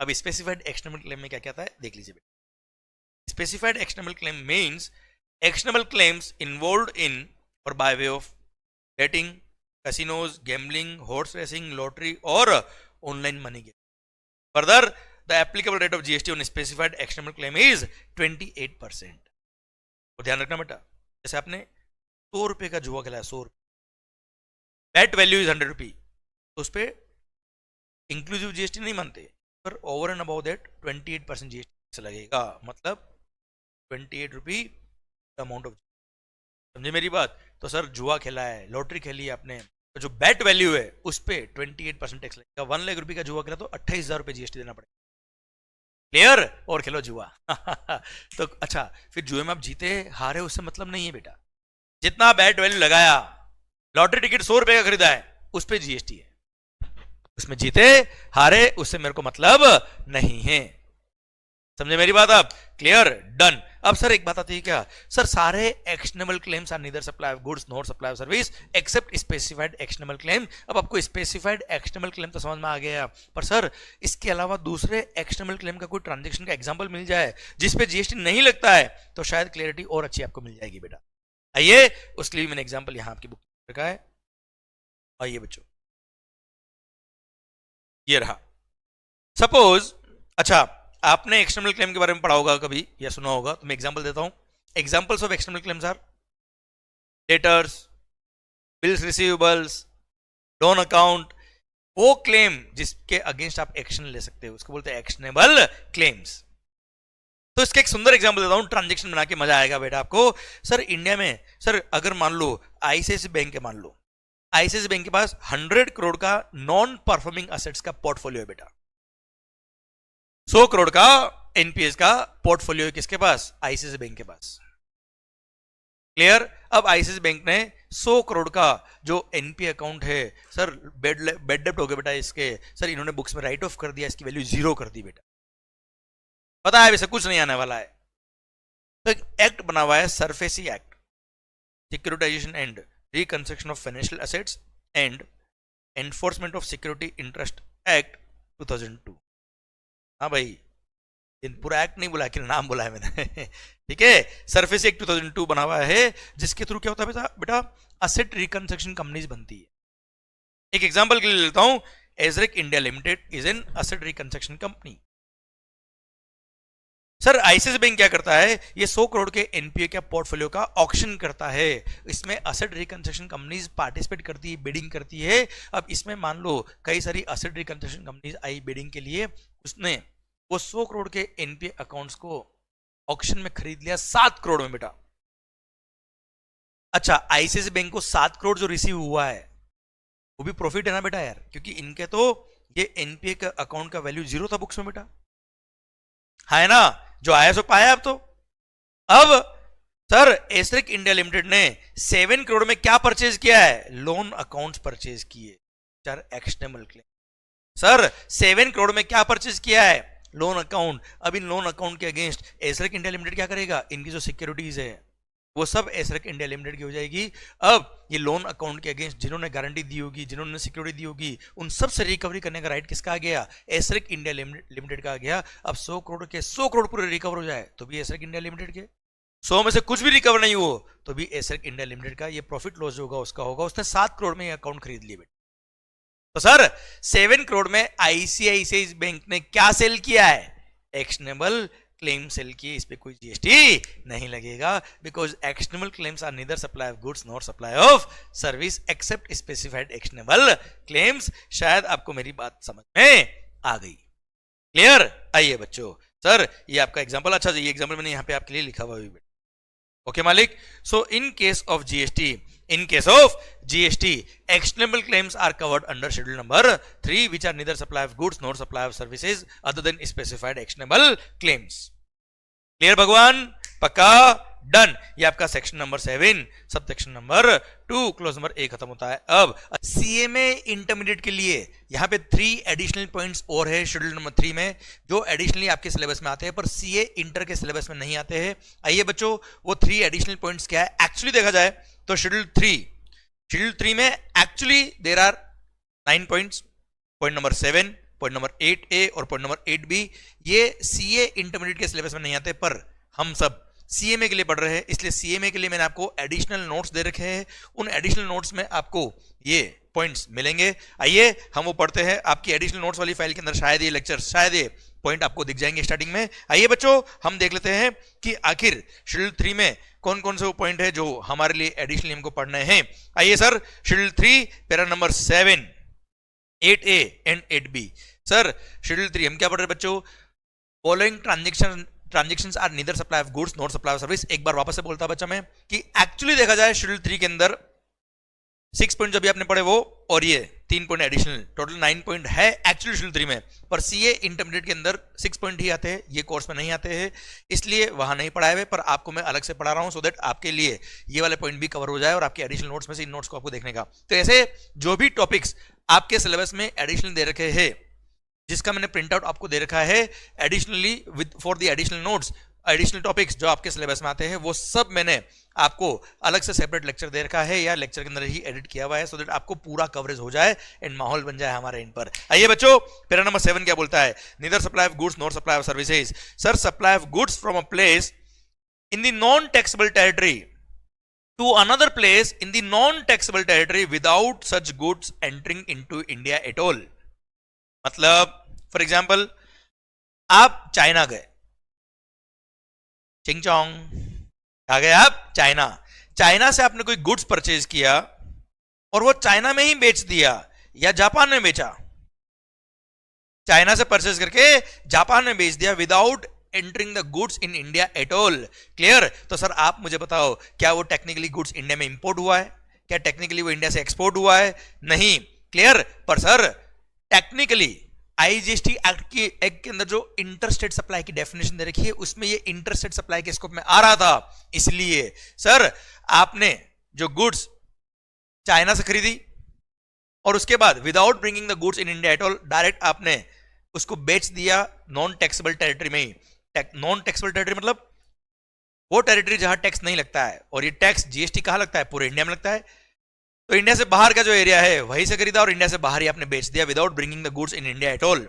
अब स्पेसिफाइड एक्सटर्नल क्लेम में क्या क्या आता है देख लीजिए बेटा। Specified external claim means external claims involved in और by way of betting, casinos, gambling, horse racing, lottery और online money game. Further the applicable rate of GST on specified external claim is 28%। तो ध्यान रखना बेटा, जैसे आपने 100 रुपए का जुआ खेला है, 100 रुपए, बैट वैल्यू इज 100 रुपी, तो उस पर इंक्लूसिव जीएसटी नहीं मानते, पर over and about that 28% GST से लगेगा, मतलब 28 रुपी अमाउंट ऑफ। समझे मेरी बात? तो सर जुआ खेला है, लॉटरी खेली है आपने, तो जो बैट वैल्यू है उस पर 28% टैक्स लगेगा। 1 लाख रुपए का जुआ खेला तो 28,000 रुपए जीएसटी देना पड़ेगा। क्लियर? और खेलो जुआ। तो अच्छा, फिर जुए में आप जीते हारे उससे मतलब नहीं है बेटा, जितना बैट वैल्यू लगाया, लॉटरी टिकट 100 रुपए का खरीदा है उस पर जीएसटी है, उसमें जीते हारे उससे मेरे को मतलब नहीं है। समझे मेरी बात आप? क्लियर? डन। अब सर एक बात आती है क्या, सर सारे actionable claims are neither supply of goods nor supply of service except specified actionable claim. अब आपको स्पेसिफाइड एक्शनेबल क्लेम तो समझ में आ गया, पर सर इसके अलावा दूसरे एक्शनेबल क्लेम का कोई ट्रांजेक्शन का एग्जांपल मिल जाए जिसपे जीएसटी नहीं लगता है तो शायद क्लियरिटी और अच्छी आपको मिल जाएगी बेटा। आइए उसके लिए मैंने एग्जाम्पल यहां आपकी बुक में रखा है। आइए बच्चों, ये रहा। सपोज, अच्छा आपने एक्सटर्नल क्लेम के बारे में पढ़ा होगा कभी या सुना होगा, तो मैं एग्जांपल देता हूं। Examples of external claims are debtors, bills receivables, loan account. वो क्लेम जिसके अगेंस्ट आप एक्शन ले सकते हो उसको बोलते हैं एक्शनेबल क्लेम्स। तो इसका एक सुंदर एग्जांपल देता हूं, ट्रांजेक्शन बना के मजा आएगा बेटा आपको। सर इंडिया में, सर अगर मान लो आईसीआईसीआई बैंक है, मान लो आईसीआईसीआई बैंक के पास 100 करोड़ का नॉन परफॉर्मिंग असेट्स का पोर्टफोलियो है बेटा। 100 करोड़ का एनपीएस का पोर्टफोलियो है किसके पास? आईसीआईसीआई बैंक के पास। क्लियर? अब आईसीआईसीआई बैंक ने 100 करोड़ का जो एनपी अकाउंट है, सर बेड डेप्ट हो गया बेटा इसके, सर इन्होंने बुक्स में राइट ऑफ कर दिया, इसकी वैल्यू 0 कर दी बेटा। पता है वैसे कुछ नहीं आने वाला है। तो एक एक्ट बना हुआ है, SARFAESI act, securitisation and reconstruction of financial assets and enforcement of security interest act 2002। हाँ भाई, पूरा एक्ट नहीं बोला कि नाम बोला है मैंने। ठीक है, सरफेसी एक्ट 2002 बना हुआ है, जिसके थ्रू क्या होता है बेटा, असेट रिकंस्ट्रक्शन कंपनीज बनती है। एक एग्जांपल के लिए लेता हूं, ASREC India limited is an asset reconstruction company. Sir ICICI bank क्या करता है, ये 100 करोड़ के एनपीए का पोर्टफोलियो का ऑक्शन करता है, इसमें असेट रिकंस्ट्रक्शन कंपनीज पार्टिसिपेट करती है, बिडिंग करती है। अब इसमें मान लो कई सारी असेट रिकंस्ट्रक्शन कंपनीज आई बिडिंग के लिए, उसने वो 100 करोड़ के एनपीए अकाउंट्स को ऑक्शन में खरीद लिया 7 करोड़ में बेटा। अच्छा, आईसीआईसीआई बैंक को 7 करोड़ जो रिसीव हुआ है वो भी प्रॉफिट है ना बेटा यार, क्योंकि इनके तो ये एनपीए का अकाउंट का वैल्यू 0 था बुक्स में बेटा, है ना, जो आया सो पाया। अब तो अब सर एसरेक इंडिया लिमिटेड ने 7 करोड़ में क्या परचेज किया है? लोन अकाउंट्स परचेज किए, sir actionable claim. Sir 7 crore में क्या परचेज किया है? Loan account. अब इन लोन अकाउंट के अगेंस्ट एसरेक इंडिया लिमिटेड क्या करेगा? इनकी जो सिक्योरिटीज है वो सब एसरेक इंडिया लिमिटेड की हो जाएगी। अब ये लोन अकाउंट के अगेंस्ट जिन्होंने गारंटी दी होगी, जिन्होंने सिक्योरिटी दी होगी, उन सब से रिकवरी करने का राइट किसका आ गया? एसरेक इंडिया लिमिटेड का आ गया। अब 100 करोड़ के 100 करोड़ पूरे रिकवर हो जाए तो भी एसरेक इंडिया लिमिटेड के, 100 में से कुछ भी रिकवर नहीं हो तो भी एसरेक इंडिया लिमिटेड का ये प्रॉफिट लॉस होगा उसका होगा। उसने 7 करोड़ में ये अकाउंट खरीद लिए बेटा। तो सर 7 करोड़ में आईसीआईसीआई बैंक ने क्या सेल किया है? एक्शनेबल क्लेम सेल किए, इस पे कोई जीएसटी नहीं लगेगा, because actionable claims are neither supply of goods nor supply of service except specified actionable claims. शायद आपको मेरी बात समझ में आ गई। क्लियर? आइए बच्चों, सर ये आपका एग्जांपल, अच्छा ये एग्जांपल मैंने यहां पे आपके लिए लिखा हुआ है। ओके मालिक, so in case of GST, in case of GST, actionable claims are covered under schedule number 3, which are neither supply of goods nor supply of services other than specified actionable claims. Clear भगवान? पक्का? डन। ये आपका section number 7 sub section number 2 clause number A खत्म होता है। अब CMA इंटरमीडिएट के लिए यहाँ पे 3 एडिशनल पॉइंट्स और है शेड्यूल नंबर 3 में, जो एडिशनली आपके सिलेबस में आते हैं पर CA इंटर के सिलेबस में नहीं आते हैं। आइए बच्चों, वो 3 एडिशनल पॉइंट्स क्या है? एक्चुअली देखा जाए तो शेड्यूल 3 में actually there are 9 points. Point number 7, point number 8A और पॉइंट नंबर 8B ये CA इंटरमीडिएट के सिलेबस में नहीं आते, पर हम सब CMA के लिए पढ़ रहे हैं, इसलिए CMA के लिए मैंने आपको एडिशनल नोट्स दे रखे हैं। उन एडिशनल नोट्स में आपको ये पॉइंट्स मिलेंगे। आइए हम वो पढ़ते हैं। आपकी एडिशनल नोट्स वाली फाइल के अंदर शायद ये लेक्चर, शायद ये पॉइंट आपको दिख जाएंगे स्टार्टिंग में। आइए बच्चों, हम देख लेते हैं कि आखिर शेड्यूल 3 में कौन कौन से वो पॉइंट है जो हमारे लिए एडिशनली हमको पढ़ने हैं। आइए सर, schedule 3 para number 7, 8A and 8B। Sir schedule 3 हम क्या पढ़ रहे हैं बच्चों? Following transactions are neither supply of goods not supply of service. एक बार वापस से बोलता बच्चा मैं कि एक्चुअली देखा जाए शेड्यूल 3 के अंदर 6 पॉइंट जो भी आपने पढ़े वो, और ये 3 पॉइंट एडिशनल, टोटल 9 पॉइंट है एक्चुअली शेड्यूल 3 में, पर CA इंटरमीडिएट के अंदर 6 पॉइंट ही आते हैं, ये कोर्स में नहीं आते हैं, इसलिए वहां नहीं पढ़ाए हुए, पर आपको मैं अलग से पढ़ा रहा हूं सो दैट आपके लिए ये वाले पॉइंट भी कवर हो जाए और आपके एडिशनल नोट्स में से इन नोट्स को आपको देखने का। तो ऐसे जो भी टॉपिक्स आपके सिलेबस में एडिशनल दे रखे हैं, जिसका मैंने प्रिंट आउट आपको दे रखा है additionally with for the additional notes, additional topics जो आपके सिलेबस में आते हैं, वो सब मैंने आपको अलग से सेपरेट लेक्चर दे रखा है या लेक्चर के अंदर ही एडिट किया हुआ है, सो दैट आपको पूरा कवरेज हो जाए एंड माहौल बन जाए हमारे इन पर। आइए बच्चों, पैरा नंबर 7 क्या बोलता है? Neither supply of goods not supply of services. Sir supply of goods from a place in the non taxable territory to another place in the non taxable territory without such goods entering into India at all. मतलब फॉर एग्जाम्पल, आप चाइना गए, चिंग चोंग, आ गए आप चाइना से आपने कोई गुड्स परचेज किया और वो चाइना में ही बेच दिया या जापान में बेचा, चाइना से परचेज करके जापान में बेच दिया without entering the goods in India at all. Clear? तो सर आप मुझे बताओ, क्या वो टेक्निकली गुड्स इंडिया में इंपोर्ट हुआ है? क्या टेक्निकली वो इंडिया से एक्सपोर्ट हुआ है? नहीं। क्लियर? पर सर टेक्निकली IGST एक्ट के अंदर जो इंटरस्टेट सप्लाई की डेफिनेशन दे रखी है, उसमें ये इंटरस्टेट सप्लाई के स्कोप में आ रहा था। इसलिए सर आपने जो गुड्स चाइना से खरीदी और उसके बाद without bringing the goods in India at all, direct आपने उसको बेच दिया नॉन टैक्सेबल टेरिटरी में ही। नॉन टैक्सेबल टेरिटरी मतलब वो टेरिटरी जहां टैक्स नहीं लगता है, और ये टैक्स GST कहां लगता है? पूरे इंडिया में लगता है। तो इंडिया से बाहर का जो एरिया है वहीं से खरीदा और इंडिया से बाहर ही आपने बेच दिया without bringing the goods in India at all.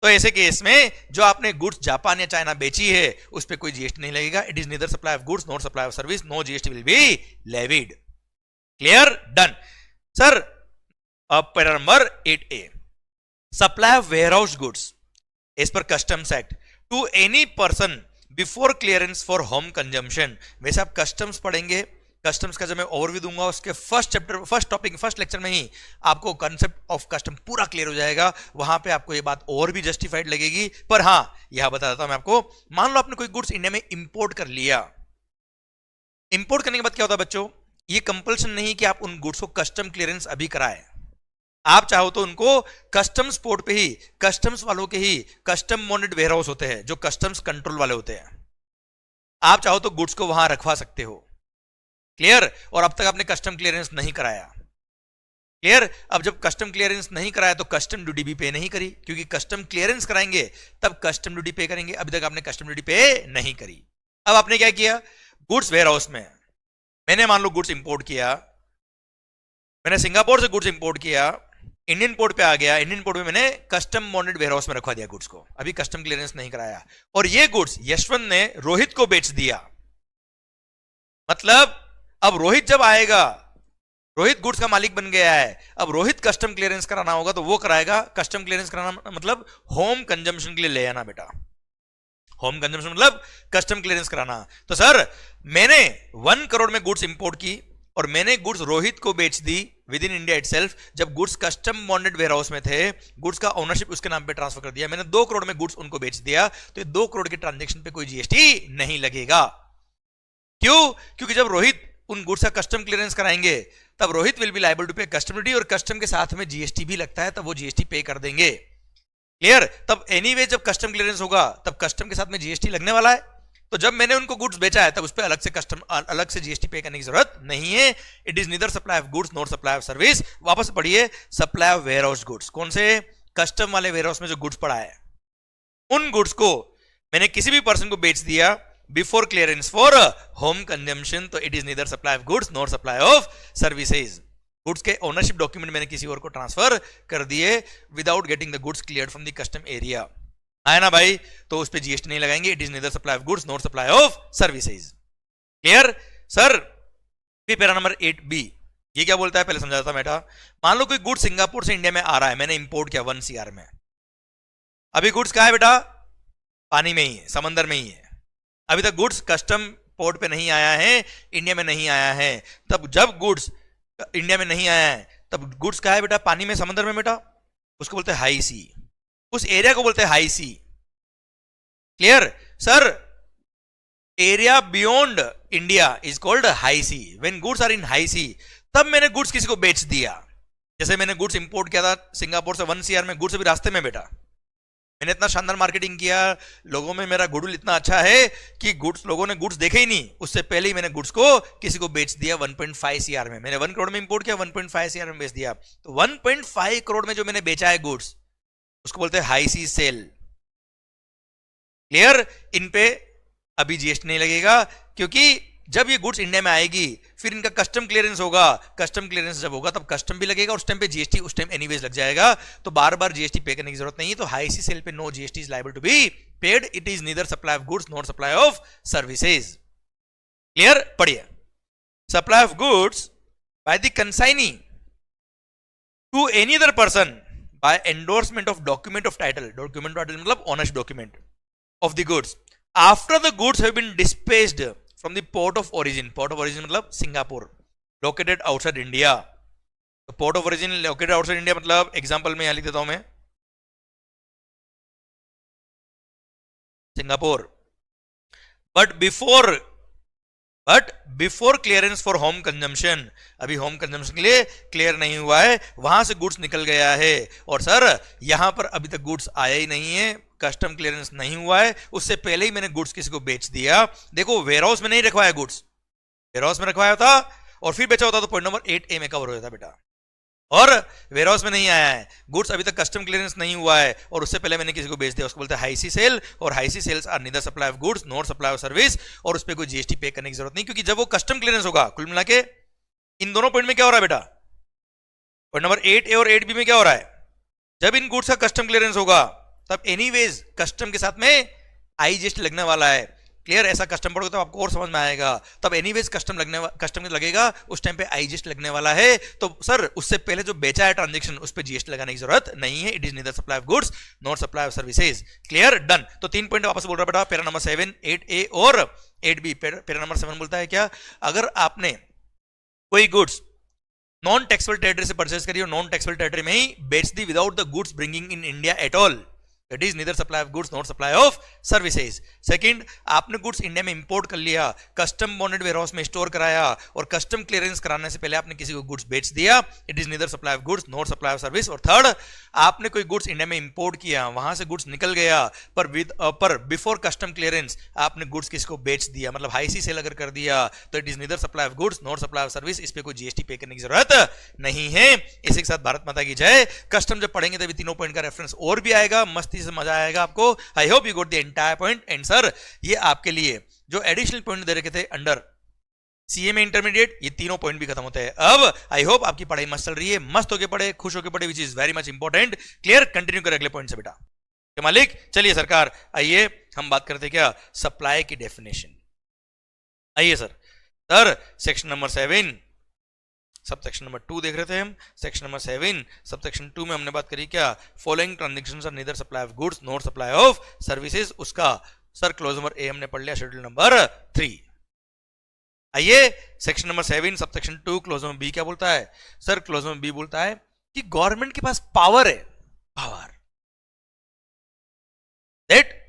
तो ऐसे केस में जो आपने गुड्स जापान या चाइना बेची है उस पर कोई GST नहीं लगेगा। It is neither supply of goods not supply of service, no GST will be levied. Clear? Done. Sir अब para number 8A, supply of warehouse goods as per customs act to any person before clearance for home consumption. वैसे आप कस्टम्स पढ़ेंगे, कस्टम्स का जब मैं ओवरव्यू दूंगा उसके फर्स्ट लेक्चर में ही आपको कंसेप्ट ऑफ कस्टम पूरा क्लियर हो जाएगा, वहां पे आपको ये बात और भी जस्टिफाइड लगेगी। पर हां, यह बता देता हूं मैं आपको, मान लो आपने कोई गुड्स इंडिया में इंपोर्ट कर लिया, इंपोर्ट करने के बाद क्या होता है बच्चों? ये कंपल्सन नहीं कि आप उन गुड्स को कस्टम क्लियरेंस अभी कराएं। आप चाहो तो उनको कस्टम्स पोर्ट पे ही, कस्टम्स वालों के ही कस्टम बॉन्डेड वेयरहाउस होते हैं जो कस्टम्स कंट्रोल वाले होते हैं, आप चाहो तो गुड्स को वहां रखवा सकते हो। क्लियर? और अब तक आपने कस्टम क्लियरेंस नहीं कराया। क्लियर? अब जब कस्टम क्लियरेंस नहीं कराया तो कस्टम ड्यूटी भी पे नहीं करी, क्योंकि कस्टम क्लियरेंस कराएंगे तब कस्टम ड्यूटी पे करेंगे। अभी तक आपने कस्टम ड्यूटी पे नहीं करी। अब आपने क्या किया? गुड्स वेयरहाउस में मैंने मान लो गुड्स इंपोर्ट किया, मैंने सिंगापुर से गुड्स इंपोर्ट किया, इंडियन पोर्ट पे आ गया, इंडियन पोर्ट में मैंने कस्टम बॉन्डेड वेयरहाउस में रखवा दिया गुड्स को, अभी कस्टम क्लियरेंस नहीं कराया, और ये गुड्स यशवंत ने रोहित को बेच दिया। मतलब अब रोहित जब आएगा, रोहित गुड्स का मालिक बन गया है, अब रोहित कस्टम क्लियरेंस कराना होगा तो वो कराएगा। कस्टम क्लियरेंस कराना मतलब होम कंजम्पशन के लिए ले आना बेटा, होम कंजम्पशन मतलब कस्टम क्लियरेंस कराना। तो सर मैंने 1 करोड़ में गुड्स इंपोर्ट की और मैंने गुड्स रोहित को बेच दी विद इन इंडिया इटसेल्फ। जब गुड्स कस्टम बॉन्डेड वेयरहाउस में थे, गुड्स का ओनरशिप उसके नाम पे ट्रांसफर कर दिया, मैंने 2 करोड़ में गुड्स उनको बेच दिया, तो 2 करोड़ के ट्रांजेक्शन पे कोई GST नहीं लगेगा। क्यों? क्योंकि जब रोहित उन गुड्स का कस्टम क्लियरेंस कराएंगे तब Rohit will be liable to pay custom duty, और कस्टम के साथ में GST भी लगता है, तब वो GST पे कर देंगे। क्लियर? तब एनीवे जब कस्टम क्लियरेंस होगा तब कस्टम के साथ में GST लगने वाला है, तो जब मैंने उनको गुड्स बेचा है तब उस पर अलग से जीएसटी पे करने की जरूरत नहीं है. It is neither supply of goods nor supply of service. वापस पढ़िए, supply of warehouse goods. कौन से? कस्टम वाले वेयर हाउस में जो गुड्स पड़ा है, उन गुड्स को मैंने किसी भी पर्सन को बेच दिया before clearance for home consumption, तो it is neither supply of goods nor supply of services. Goods के ओनरशिप डॉक्यूमेंट मैंने किसी और को ट्रांसफर कर दिए without getting the goods cleared from the custom area, आया ना भाई, तो उस पर जीएसटी नहीं लगाएंगे. It is neither supply of goods nor supply of services. Clear sir? Para number 8B ये क्या बोलता है, पहले समझा था बेटा. मान लो कोई गुड्स सिंगापुर से इंडिया में आ रहा है, मैंने इंपोर्ट किया 1 CR में. अभी गुड्स कहां है बेटा? पानी में ही है, समंदर में ही है. अभी तक गुड्स कस्टम पोर्ट पे नहीं आया है, इंडिया में नहीं आया है. तब जब गुड्स इंडिया में नहीं आया है तब गुड्स कहां है बेटा? पानी में, समंदर में बेटा. उसको बोलते हैं हाई सी. उस एरिया को बोलते हैं high sea. Clear sir? Area beyond India is called high sea. When goods are in high sea, तब मैंने गुड्स किसी को बेच दिया. जैसे मैंने गुड्स इंपोर्ट किया था सिंगापुर से 1 CR में, गुड्स अभी रास्ते में बेटा. मैंने इतना शानदार मार्केटिंग किया, लोगों में मेरा गुडविल इतना अच्छा है कि गुड्स, लोगों ने गुड्स देखे ही नहीं, उससे पहले ही मैंने गुड्स को किसी को बेच दिया 1.5 CR में. मैंने 1 करोड़ में इंपोर्ट किया, 1.5 CR में बेच दिया. तो 1.5 करोड़ में जो मैंने बेचा है गुड्स, उसको बोलते हैं हाई सी सेल. क्लियर? इन पे अभी जीएसटी नहीं लगेगा, क्योंकि जब ये गुड्स इंडिया में आएगी फिर इनका कस्टम क्लियरेंस होगा. कस्टम क्लियरेंस जब होगा तब कस्टम भी लगेगा, उस टाइम पे जीएसटी उस टाइम एनीवेज लग जाएगा. तो बार बार जीएसटी पे करने की जरूरत नहीं है. तो हाई सी सेल पे no GST is liable to be paid. It is neither supply of goods not supply of services. Clear? पढ़िए. Supply of goods by the consignee to any other person by endorsement of document of title. Document of title मतलब ownership document of the goods after the goods have been dispatched from the port of origin. Port of origin मतलब सिंगापुर, located outside India. तो port of origin located outside India मतलब एग्जांपल में यहां लिख देता हूं मैं, Singapore. But before clearance for home consumption, अभी होम कंजम्पशन के लिए क्लियर नहीं हुआ है, वहां से गुड्स निकल गया है. और सर यहां पर अभी तक गुड्स आया ही नहीं है, कस्टम क्लियरेंस नहीं हुआ है, उससे पहले ही मैंने गुड्स किसी को बेच दिया. देखो वेयर हाउस में नहीं रखवाया गुड्स, वेयर हाउस में रखवाया था और फिर बेचा होता तो पॉइंट नंबर 8A में कवर हो जाता बेटा. और वेयर हाउस में नहीं आया है, गुड्स अभी तक कस्टम क्लियरेंस नहीं हुआ है और उससे पहले मैंने किसी को बेच दिया, उसको बोलते हैं हाई सी सेल. और high sea sales are neither supply of goods not supply of service. और उस पर कोई जीएसटी पे करने की जरूरत नहीं, क्योंकि जब वो कस्टम क्लियरेंस होगा, कुल मिला के इन दोनों पॉइंट में क्या हो रहा है बेटा? पॉइंट नंबर 8A और 8B में क्या हो रहा है? जब इन गुड्स का कस्टम क्लियरेंस होगा तब एनीवेज कस्टम के साथ में आईजीएसटी लगने वाला है. क्लियर? ऐसा कस्टम पढ़ोगे तो आपको और समझ में आएगा. तब एनीवेज कस्टम लगेगा, उस टाइम पे आईजीएसटी लगने वाला है. तो सर उससे पहले जो बेचा है ट्रांजैक्शन, उस पे जीएसटी लगाने की जरूरत नहीं है. It is neither supply of goods not supply of services. Clear? Done. तो 3 पॉइंट वापस बोल रहा बेटा, पैरा नंबर 7, 8A और 8B. पैरा नंबर 7 बोलता है क्या? अगर आपने कोई गुड्स नॉन टैक्सेबल टेरिटरी से परचेज करी और नॉन टैक्सेबल टेरिटरी में ही बेच दी without the goods bringing in India at all, it is neither supply of goods not supply of services. Second, आपने गुड्स इंडिया में इंपोर्ट कर लिया, कस्टम बॉन्डेड वेयर हाउस में स्टोर कराया और कस्टम क्लियरेंस कराने से पहले आपने किसी को गुड्स बेच दिया, it is neither supply of goods not supply of service. और थर्ड, आपने कोई गुड्स इंडिया में इंपोर्ट किया, वहां से गुड्स निकल गया पर बिफोर कस्टम क्लियरेंस आपने गुड्स किसी को बेच दिया, मतलब हाई सी सेल अगर कर दिया, तो it is neither supply of goods not supply of service. इस पे कोई जीएसटी पे करने की जरूरत नहीं है. इसी के साथ भारत माता की जय. कस्टम जब पढ़ेंगे तभी तीनों पॉइंट का रेफरेंस और भी आएगा, मस्ती से मजा आएगा आपको. आई hope you got the entire point. And sir ये आपके लिए जो एडिशनल पॉइंट दे रखे थे अंडर सीए में इंटरमीडिएट, ये तीनों पॉइंट भी खत्म होते हैं अब. आई होप आपकी पढ़ाई मस्त चल रही है, मस्त होके पढ़े, खुश होके पढ़े, which is very much important. Clear? Continue करें अगले पॉइंट से बेटा. मालिक चलिए सरकार, आइए हम बात करते हैं क्या? सप्लाई की डेफिनेशन. आइए sir section number 7 sub section number 2 देख रहे थे हम. सेक्शन नंबर 7 सब सेक्शन 2 में हमने बात करी क्या? Following transactions are neither supply of goods not supply of services. उसका सर क्लोज नंबर ए हमने पढ़ लिया, शेड्यूल नंबर 3. आइए section number 7 subsection 2 clause number B क्या बोलता है? सर क्लोज नंबर बी बोलता है कि गवर्नमेंट के पास पावर है, power that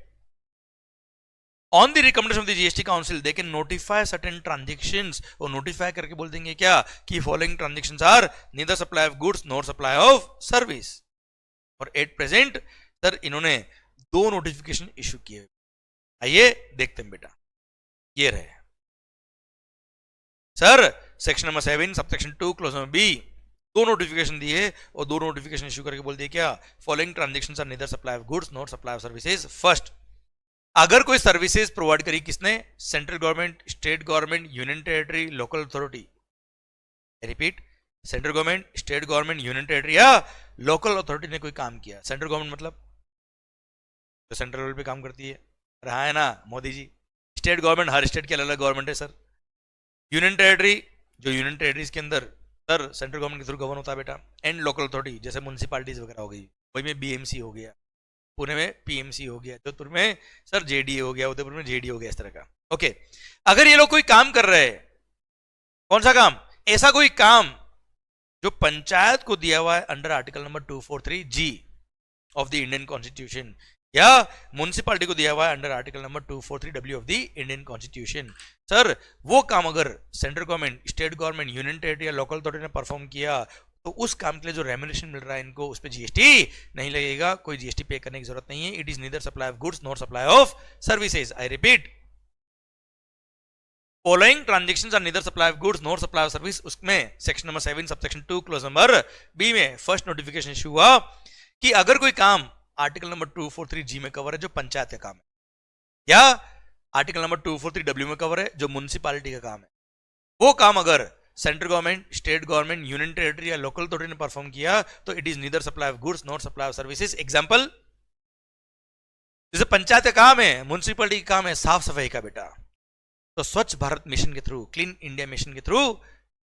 on the recommendation of the GST council they can notify certain transactions. और नोटिफाई करके बोल देंगे क्या कि following transactions are neither supply of goods not supply of service. और एट प्रेजेंट सर इन्होंने 2 नोटिफिकेशन इशू किए. आइए देखते हैं बेटा. ये रहे sir section number 7 subsection 2 clause number B, दो नोटिफिकेशन दिए और दो नोटिफिकेशन इश्यू करके बोल दिए क्या, following transactions are neither supply of goods not supply of services. First, अगर कोई सर्विसेज प्रोवाइड करी किसने, central government, state government, union territory, local authority, repeat, central government, state government, union territory या लोकल अथॉरिटी ने कोई काम किया। सेंट्रल गवर्नमेंट मतलब जो सेंट्रल लेवल पे काम करती है, रहा है ना मोदी जी। स्टेट गवर्नमेंट, हर स्टेट की अलग अलग गवर्नमेंट है सर। यूनियन टेरिटरी, जो यूनियन टेरिटरीज के अंदर सर सेंट्रल गवर्नमेंट के थ्रू गवर्न होता है बेटा। एंड लोकल अथॉरिटी जैसे म्यूनसिपालिटीज वगैरह हो गई, वही में बीएमसी हो गया, पुणे में पीएमसी हो गया, जोधपुर में सर जेडीए हो गया, उदयपुर में जेडीए हो गया, इस तरह का। ओके, अगर ये लोग कोई काम कर रहे हैं, कौन सा काम, ऐसा कोई काम जो पंचायत को दिया हुआ है under article number 243G of the Indian constitution, या म्यूनसिपालिटी को दिया हुआ है under article number 243W of the Indian constitution, sir वो काम अगर central government, state government, union territory या लोकल अथॉरिटी ने परफॉर्म किया, तो उस काम के लिए जो रेम्यूनरेशन मिल रहा है इनको, उस पर जीएसटी नहीं लगेगा, कोई जीएसटी पे करने की जरूरत नहीं है। It is neither supply of goods not supply of services. I repeat, following transactions are neither supply of goods not supply of service. उसमें section number 7 subsection 2 clause number B में फर्स्ट नोटिफिकेशन इशू हुआ कि अगर कोई काम आर्टिकल नंबर 243G में कवर है जो पंचायत का काम है, या आर्टिकल नंबर 243W में कवर है जो म्युनिसिपैलिटी का काम है, वो काम अगर central government, state government, union territory या लोकल अथॉरिटी ने परफॉर्म किया, तो it is neither supply of goods not supply of services. Example, जैसे पंचायत का काम है, म्युनिसिपैलिटी का काम है साफ सफाई का बेटा, तो स्वच्छ भारत मिशन के थ्रू, क्लीन इंडिया मिशन के थ्रू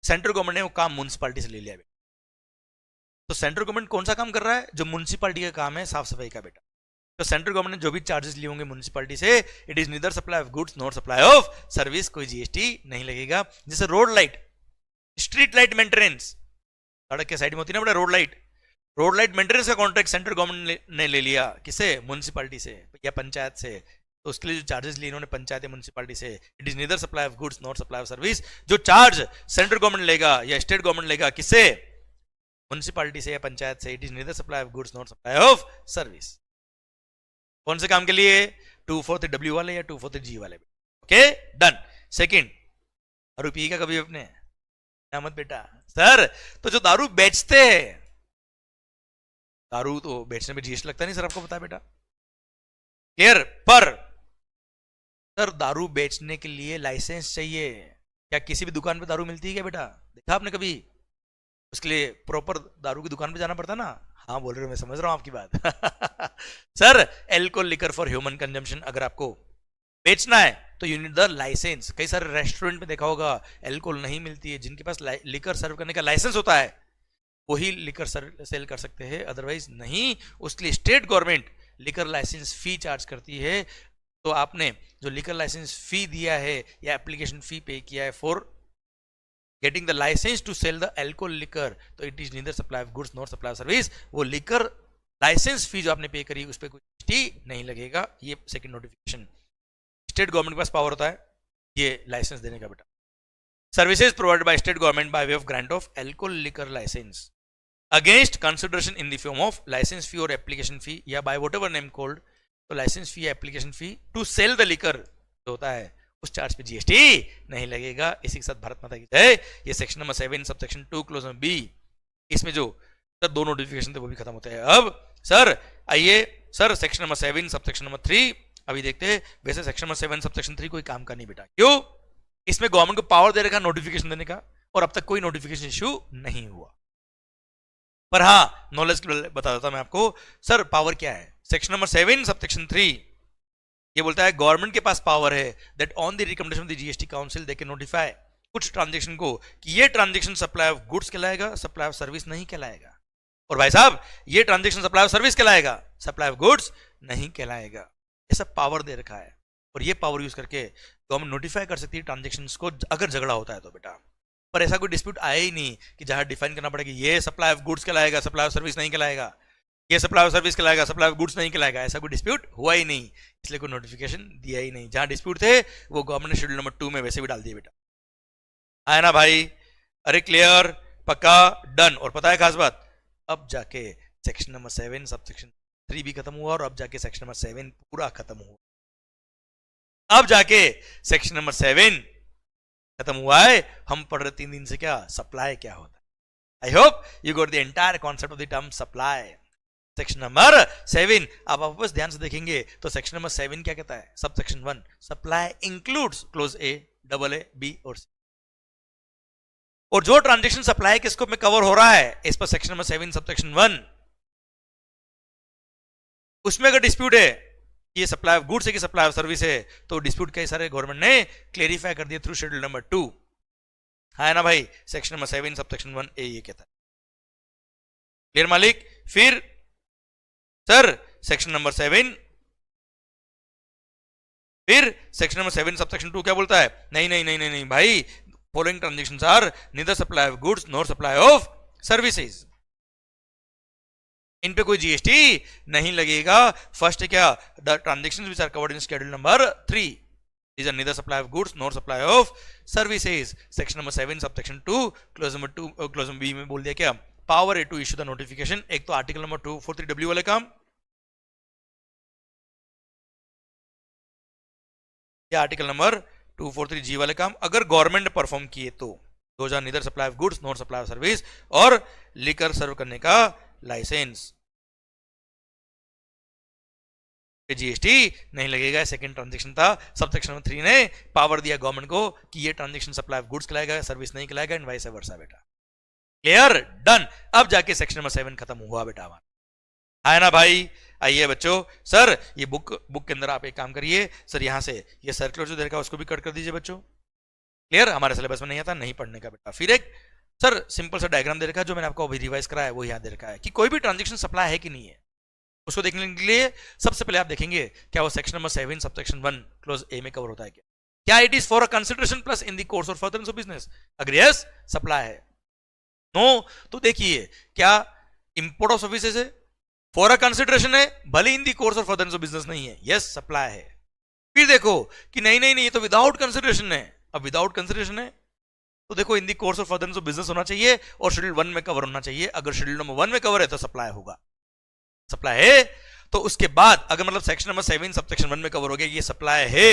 सेंट्रल गवर्नमेंट ने वो काम म्युनिसिपैलिटी से ले लिया बेटा। तो सेंट्रल गवर्नमेंट कौन सा काम कर रहा है, जो म्युनिसिपैलिटी का काम है साफ सफाई का बेटा। तो सेंट्रल गवर्नमेंट ने जो भी चार्जेस लिए होंगे म्युनिसिपैलिटी से, it is neither supply of goods not supply of service, कोई जीएसटी नहीं लगेगा। जैसे road light, street light maintenance, सड़क के साइड में होती है ना बेटा रोड लाइट मेंटेनेंस का कॉन्ट्रैक्ट सेंट्रल गवर्नमेंट ने ले लिया, किसे, म्युनिसिपैलिटी से या पंचायत से, तो उसके लिए जो चार्जेस लिए इन्होंने पंचायत या म्युनिसिपैलिटी से, it is neither supply of goods not supply of service. जो चार्ज सेंट्रल गवर्नमेंट लेगा या स्टेट गवर्नमेंट लेगा, किससे, म्युनिसिपैलिटी से या पंचायत से, it is neither supply of goods not supply of service. कौन से काम के लिए, 243W वाले या 243G वाले। Okay done. सेकंड, दारू पी का कभी अपने मत बेटा सर, तो जो दारू बेचते हैं, दारू तो बेचने में जीएसटी लगता नहीं सर, आपको पता है बेटा, क्लियर। पर सर दारू बेचने के लिए लाइसेंस चाहिए, क्या किसी भी दुकान पे दारू मिलती है क्या बेटा, देखा आपने कभी, उसके लिए प्रॉपर दारू की दुकान पे जाना पड़ता ना। हाँ बोल रहे हो, मैं समझ रहा हूं आपकी बात sir alcohol liquor for human consumption अगर आपको बेचना है तो यू नीड द लाइसेंस। कई सारे रेस्टोरेंट में देखा होगा एल्कोहल नहीं मिलती है, जिनके पास लिकर सर्व करने का लाइसेंस होता है वही लिकर सेल कर सकते हैं, अदरवाइज नहीं। उसके लिए state government liquor licence fee charge करती है, तो आपने जो लिकर लाइसेंस फी दिया है या एप्लीकेशन फी पे किया है for getting the licence to sell the alcohol liquor, तो it is neither supply of goods not supply of service. वो लिकर लाइसेंस फी जो आपने पे करी उस पर कोई जीएसटी नहीं लगेगा। ये सेकंड नोटिफिकेशन, स्टेट गवर्नमेंट के पास पावर होता है ये लाइसेंस देने का बेटा। Services provided by state government by way of grant of alcohol liquor licence against consideration in the form of licence fee और एप्लीकेशन फी या बाय व्हाटएवर नेम कॉल्ड, तो लाइसेंस फी या application fee to sell the liquor जो होता है उस चार्ज पे जीएसटी नहीं लगेगा। इसी के साथ भारत माता की जय। ये section number 7 subsection 2 clause number B, इसमें जो सर दो नोटिफिकेशन थे वो भी खत्म होते हैं। अब सर आइए sir section number 7 subsection number 3 अभी देखते हैं। वैसे सेक्शन नंबर 7 सबसेक्शन 3 कोई काम का नहीं बेटा, क्यों, इसमें गवर्नमेंट को पावर दे रखा नोटिफिकेशन देने का, और अब तक कोई नोटिफिकेशन इशू नहीं हुआ। पर हाँ नॉलेज के लिए बता देता मैं आपको सर पावर क्या है। सेक्शन नंबर 7 सबसेक्शन 3 ये बोलता है गवर्नमेंट के पास पावर है that on the recommendation of the GST council they can notify कुछ ट्रांजैक्शन को कि ये ट्रांजैक्शन सप्लाई ऑफ गुड्स कहलाएगा, सप्लाई ऑफ सर्विस नहीं कहलाएगा। और भाई साहब ये ट्रांजैक्शन सप्लाई ऑफ सर्विस कहलाएगा, सप्लाई ऑफ गुड्स नहीं कहलाएगा। ऐसा पावर दे रखा है, और ये पावर यूज करके गवर्नमेंट नोटिफाई कर सकती है ट्रांजैक्शन को अगर झगड़ा होता है तो बेटा। पर ऐसा कोई डिस्प्यूट आया ही नहीं कि जहां डिफाइन करना पड़ेगा ये सप्लाई ऑफ गुड्स कहलाएगा, सप्लाई ऑफ सर्विस नहीं कहलाएगा, ये सप्लाई ऑफ सर्विस कहलाएगा, सप्लाई ऑफ गुड्स नहीं कहलाएगा। ऐसा कोई डिस्प्यूट हुआ ही नहीं, इसलिए कोई नोटिफिकेशन दिया ही नहीं। जहां डिस्प्यूट थे वो गवर्नमेंट ने शेड्यूल नंबर 2 में वैसे भी डाल दिए बेटा। आया ना भाई, अरे क्लियर, पक्का, डन। और पता है खास बात, अब जाके सेक्शन नंबर 7 सबसेक्शन 3 भी खत्म हुआ, और अब जाके सेक्शन नंबर 7 पूरा खत्म हुआ। अब जाके सेक्शन नंबर 7 खत्म हुआ है। हम पढ़ रहे 3 दिन से क्या सप्लाई क्या होता है। आई hope you got the entire concept of the term supply. Section number 7 आप वापस ध्यान से देखेंगे तो सेक्शन नंबर 7 क्या कहता है, subsection 1 supply includes clause A, double A, B और सी। और जो ट्रांजेक्शन सप्लाई के स्कोप में कवर हो रहा है इस पर सेक्शन नंबर 7 सब सेक्शन 1, उसमें अगर डिस्प्यूट है ये सप्लाई ऑफ गुड्स है कि सप्लाई ऑफ सर्विस है, तो डिस्प्यूट कई सारे गवर्नमेंट ने क्लेरिफाई कर दिया थ्रू शेड्यूल नंबर 2। है ना भाई, सेक्शन नंबर 7 सब सेक्शन 1 ए ये कहता है। क्लियर मालिक? फिर सर सेक्शन नंबर 7, फिर सेक्शन नंबर 7 सब सेक्शन 2 क्या बोलता है? नहीं नहीं नहीं नहीं नहीं भाई, following transactions are neither supply of goods nor supply of services. इन पे कोई जीएसटी नहीं लगेगा। फर्स्ट क्या, the transactions which are covered in schedule number 3 these are neither supply of goods nor supply of services। Section number 7 subsection 2 clause number 2 clause number B में बोल दिया क्या, पावर है टू इशू द नोटिफिकेशन। एक तो आर्टिकल नंबर 243W वाले काम या आर्टिकल नंबर 243G वाले काम अगर गवर्नमेंट ने परफॉर्म किए तो, those are neither supply of goods nor supply of service, और लिकर सर्व करने का लाइसेंस जीएसटी नहीं लगेगा। सेकंड ट्रांजेक्शन था, सब सेक्शन 3 ने पावर दिया गवर्नमेंट को कि ये ट्रांजेक्शन सप्लाई ऑफ गुड्स कहलाएगा, सर्विस नहीं कहलाएगा, एंड वाइस वर्सा बेटा। क्लियर? डन। अब जाके सेक्शन नंबर 7 खत्म हुआ बेटा हमारा, है ना भाई? आइए बच्चों, सर ये बुक के अंदर आप एक काम करिए, सर यहां से ये सर्कुलर जो दे रखा है उसको भी कट कर दीजिए बच्चों। क्लियर? हमारे सिलेबस में नहीं आता, नहीं पढ़ने का बेटा। फिर एक सर सिंपल सा डायग्राम दे रखा है जो मैंने आपको अभी रिवाइज कराया है, वो यहां दे रखा है कि कोई भी ट्रांजेक्शन सप्लाई है कि नहीं है। उसको देखने के लिए सबसे पहले आप देखेंगे क्या वो section number 7 subsection 1 close ए में कवर होता है क्या it is for a consideration plus in the course और फर्दरेंस ऑफ बिजनेस। अगर यस सप्लाई है, नो तो देखिए क्या इंपोर्ट ऑफ सर्विसेज है, फॉर अ कंसिडरेशन है, भले इन द कोर्स और फर्दरेंस ऑफ बिजनेस नहीं है, यस सप्लाई है। फिर देखो कि नहीं नहीं नहीं ये तो विदाउट कंसिडरेशन है। अब विदाउट कंसिडरेशन है तो देखो इन द कोर्स और फर्दरेंस ऑफ बिजनेस होना चाहिए और शेड्यूल 1 में कवर होना चाहिए। अगर शेड्यूल नंबर 1 में कवर है तो सप्लाई होगा, सप्लाई है। तो उसके बाद अगर मतलब सेक्शन नंबर 7 सब सेक्शन 1 में कवर हो गया, ये सप्लाई है,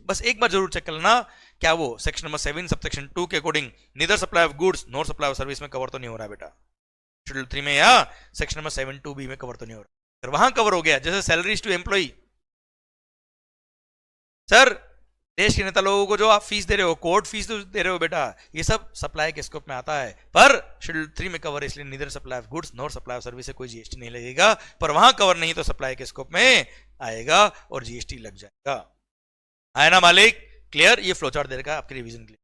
बस एक बार जरूर चेक कर लेना क्या वो सेक्शन नंबर 7 सब सेक्शन 2 के according neither supply of goods nor supply of service में कवर तो नहीं हो रहा है बेटा। शेड्यूल 3 में या सेक्शन नंबर 7(2)(b) में कवर तो नहीं हो रहा। अगर वहां कवर हो गया, जैसे सैलरीज टू एम्प्लॉई, सर देश के नेता लोगों को जो आप फीस दे रहे हो, कोर्ट फीस तो दे रहे हो बेटा, ये सब सप्लाई के स्कोप में आता है, पर शेड्यूल 3 में कवर है, इसलिए neither supply of goods nor supply of service से कोई जीएसटी नहीं लगेगा। पर वहां कवर नहीं तो सप्लाई के स्कोप में आएगा और जीएसटी लग जाएगा। है ना मालिक? क्लियर? ये फ्लोचार्ट दे रखा है आपके रिवीजन के लिए।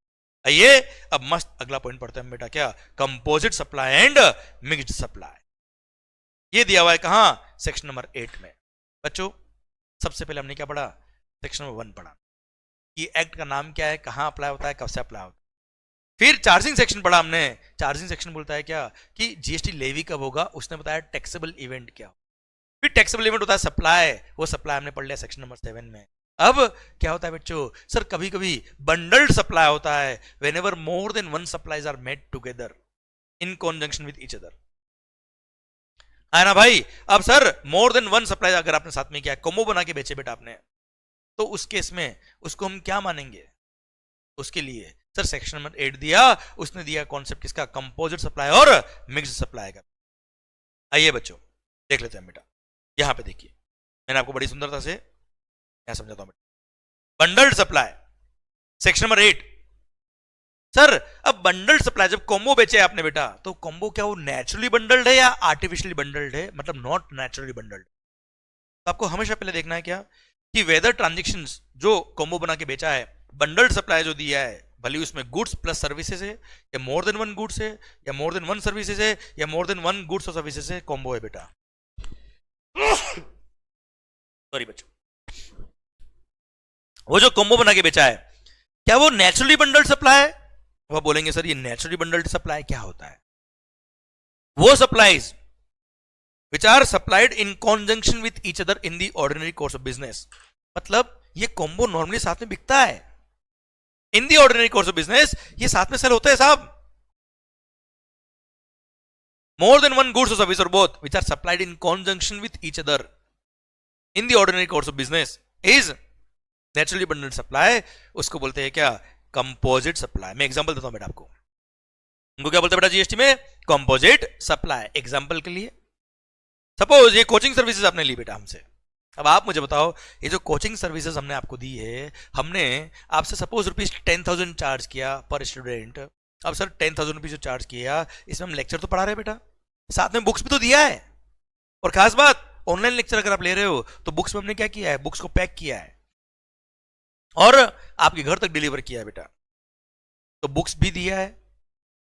आइए अब मस्त अगला पॉइंट पढ़ते हैं बेटा, क्या composite supply and mixed supply. ये दिया हुआ है कहां? सेक्शन नंबर 8 में। बच्चों सबसे पहले हमने क्या पढ़ा? सेक्शन नंबर 1 पढ़ा, ये एक्ट का नाम क्या है, कहां अप्लाई होता है, कब से अप्लाई होता है। फिर चार्जिंग सेक्शन पढ़ा हमने। चार्जिंग सेक्शन बोलता है क्या कि जीएसटी लेवी कब होगा, उसने बताया टैक्सेबल इवेंट क्या हो। फिर टैक्सेबल इवेंट होता है सप्लाई, वो सप्लाई हमने पढ़ लिया सेक्शन नंबर 7 में। अब क्या होता है बच्चों? सर कभी कभी बंडल्ड सप्लाई होता है, whenever more than one supplies are made together in conjunction with each other. है ना भाई? अब sir more than one supply अगर आपने साथ में किया, कॉम्बो बना के बेचे बेटा आपने, तो उस केस में उसको हम क्या मानेंगे? उसके लिए सर सेक्शन नंबर 8 दिया, उसने दिया कॉन्सेप्ट किसका? कंपोजिट सप्लाई और मिक्स्ड सप्लाई का। आइए बच्चों देख लेते हैं बेटा, यहां पे देखिए मैंने आपको बड़ी सुंदरता से यहां समझाता हूं बेटा। Bundled supply section number 8। Sir अब बंडल्ड सप्लाई जब कॉम्बो बेचे आपने बेटा, तो कॉम्बो क्या वो नेचुरली बंडल्ड है या आर्टिफिशियली बंडल्ड है, मतलब नॉट नेचुरली बंडल्ड। तो आपको हमेशा पहले देखना है क्या कि वेदर ट्रांजेक्शंस जो कॉम्बो बना के बेचा है, बंडल्ड सप्लाई जो दिया है, भले उसमें गुड्स प्लस सर्विसेज है या मोर देन वन गुड्स है या मोर देन वन सर्विसेज है या मोर देन वन गुड्स और सर्विसेज है, कॉम्बो है बेटा। सॉरी बच्चों, वो जो कॉम्बो बना के बेचा है क्या वो नेचुरली बंडल्ड सप्लाई है? वह बोलेंगे सर ये नेचुरली बंडल्ड सप्लाई क्या होता है? वो supplies which are supplied in conjunction with each other in the ordinary course of business। मतलब ये कॉम्बो नॉर्मली साथ में बिकता है, इन the ordinary course of business ये साथ में सेल होता है साहब। मोर देन वन गुड्स और सर्विस और both which are supplied in conjunction with each other in the ordinary course of business is naturally bundled supply उसको बोलते हैं क्या, कंपोजिट सप्लाई। मैं एग्जांपल देता हूं बेटा आपको, उनको क्या बोलते हैं बेटा जीएसटी में, कंपोजिट सप्लाई। एग्जांपल के लिए सपोज ये कोचिंग सर्विसेज आपने ली बेटा हमसे, अब आप मुझे बताओ ये जो कोचिंग सर्विसेज हमने आपको दी है, हमने आपसे सपोज ₹10,000 चार्ज किया पर स्टूडेंट। अब सर 10,000 रुपीज जो चार्ज किया, इसमें हम लेक्चर तो पढ़ा रहे हैं बेटा, साथ में बुक्स भी तो दिया है। और खास बात, ऑनलाइन लेक्चर अगर आप ले रहे हो तो बुक्स में हमने क्या किया है, बुक्स को पैक किया है और आपके घर तक डिलीवर किया है बेटा। तो बुक्स भी दिया है,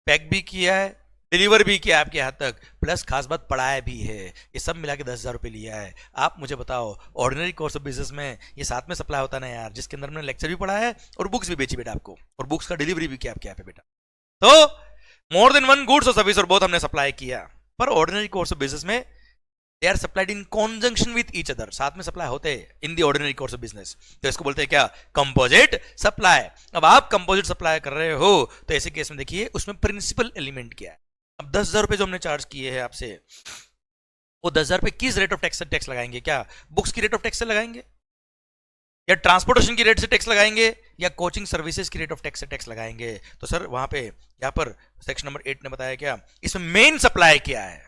पैक भी किया है, डिलीवर भी किया आपके हाथ तक, प्लस खास बात पढ़ाया भी है। ये सब मिला के 10,000 रुपये लिया है। आप मुझे बताओ ऑर्डिनरी कोर्स ऑफ बिजनेस में ये साथ में सप्लाई होता ना यार, जिसके अंदर हमने लेक्चर भी पढ़ाया है और बुक्स भी बेची बेटा आपको, और बुक्स का डिलीवरी भी किया आपके यहाँ पे बेटा। तो मोर देन वन गुड्स और सर्विस और बोथ हमने सप्लाई किया। पर ऑर्डिनरी कोर्स ऑफ बिजनेस में they are supplied in conjunction with each other, साथ में सप्लाई होते हैं in the ordinary course of business. तो इसको बोलते हैं क्या, कंपोजिट सप्लाई। अब आप कंपोजिट सप्लाई कर रहे हो तो ऐसे केस में देखिए उसमें प्रिंसिपल एलिमेंट क्या है। अब 10,000 रुपए जो हमने चार्ज किए हैं आपसे, वो 10,000 रुपए किस रेट ऑफ टैक्स से टैक्स लगाएंगे? क्या बुक्स की रेट ऑफ टैक्स से लगाएंगे, या ट्रांसपोर्टेशन की रेट से टैक्स लगाएंगे, या कोचिंग सर्विसेज की रेट ऑफ टैक्स से टैक्स लगाएंगे? तो सर वहां पे यहां पर सेक्शन नंबर 8 ने बताया क्या, इसमें मेन सप्लाई क्या है,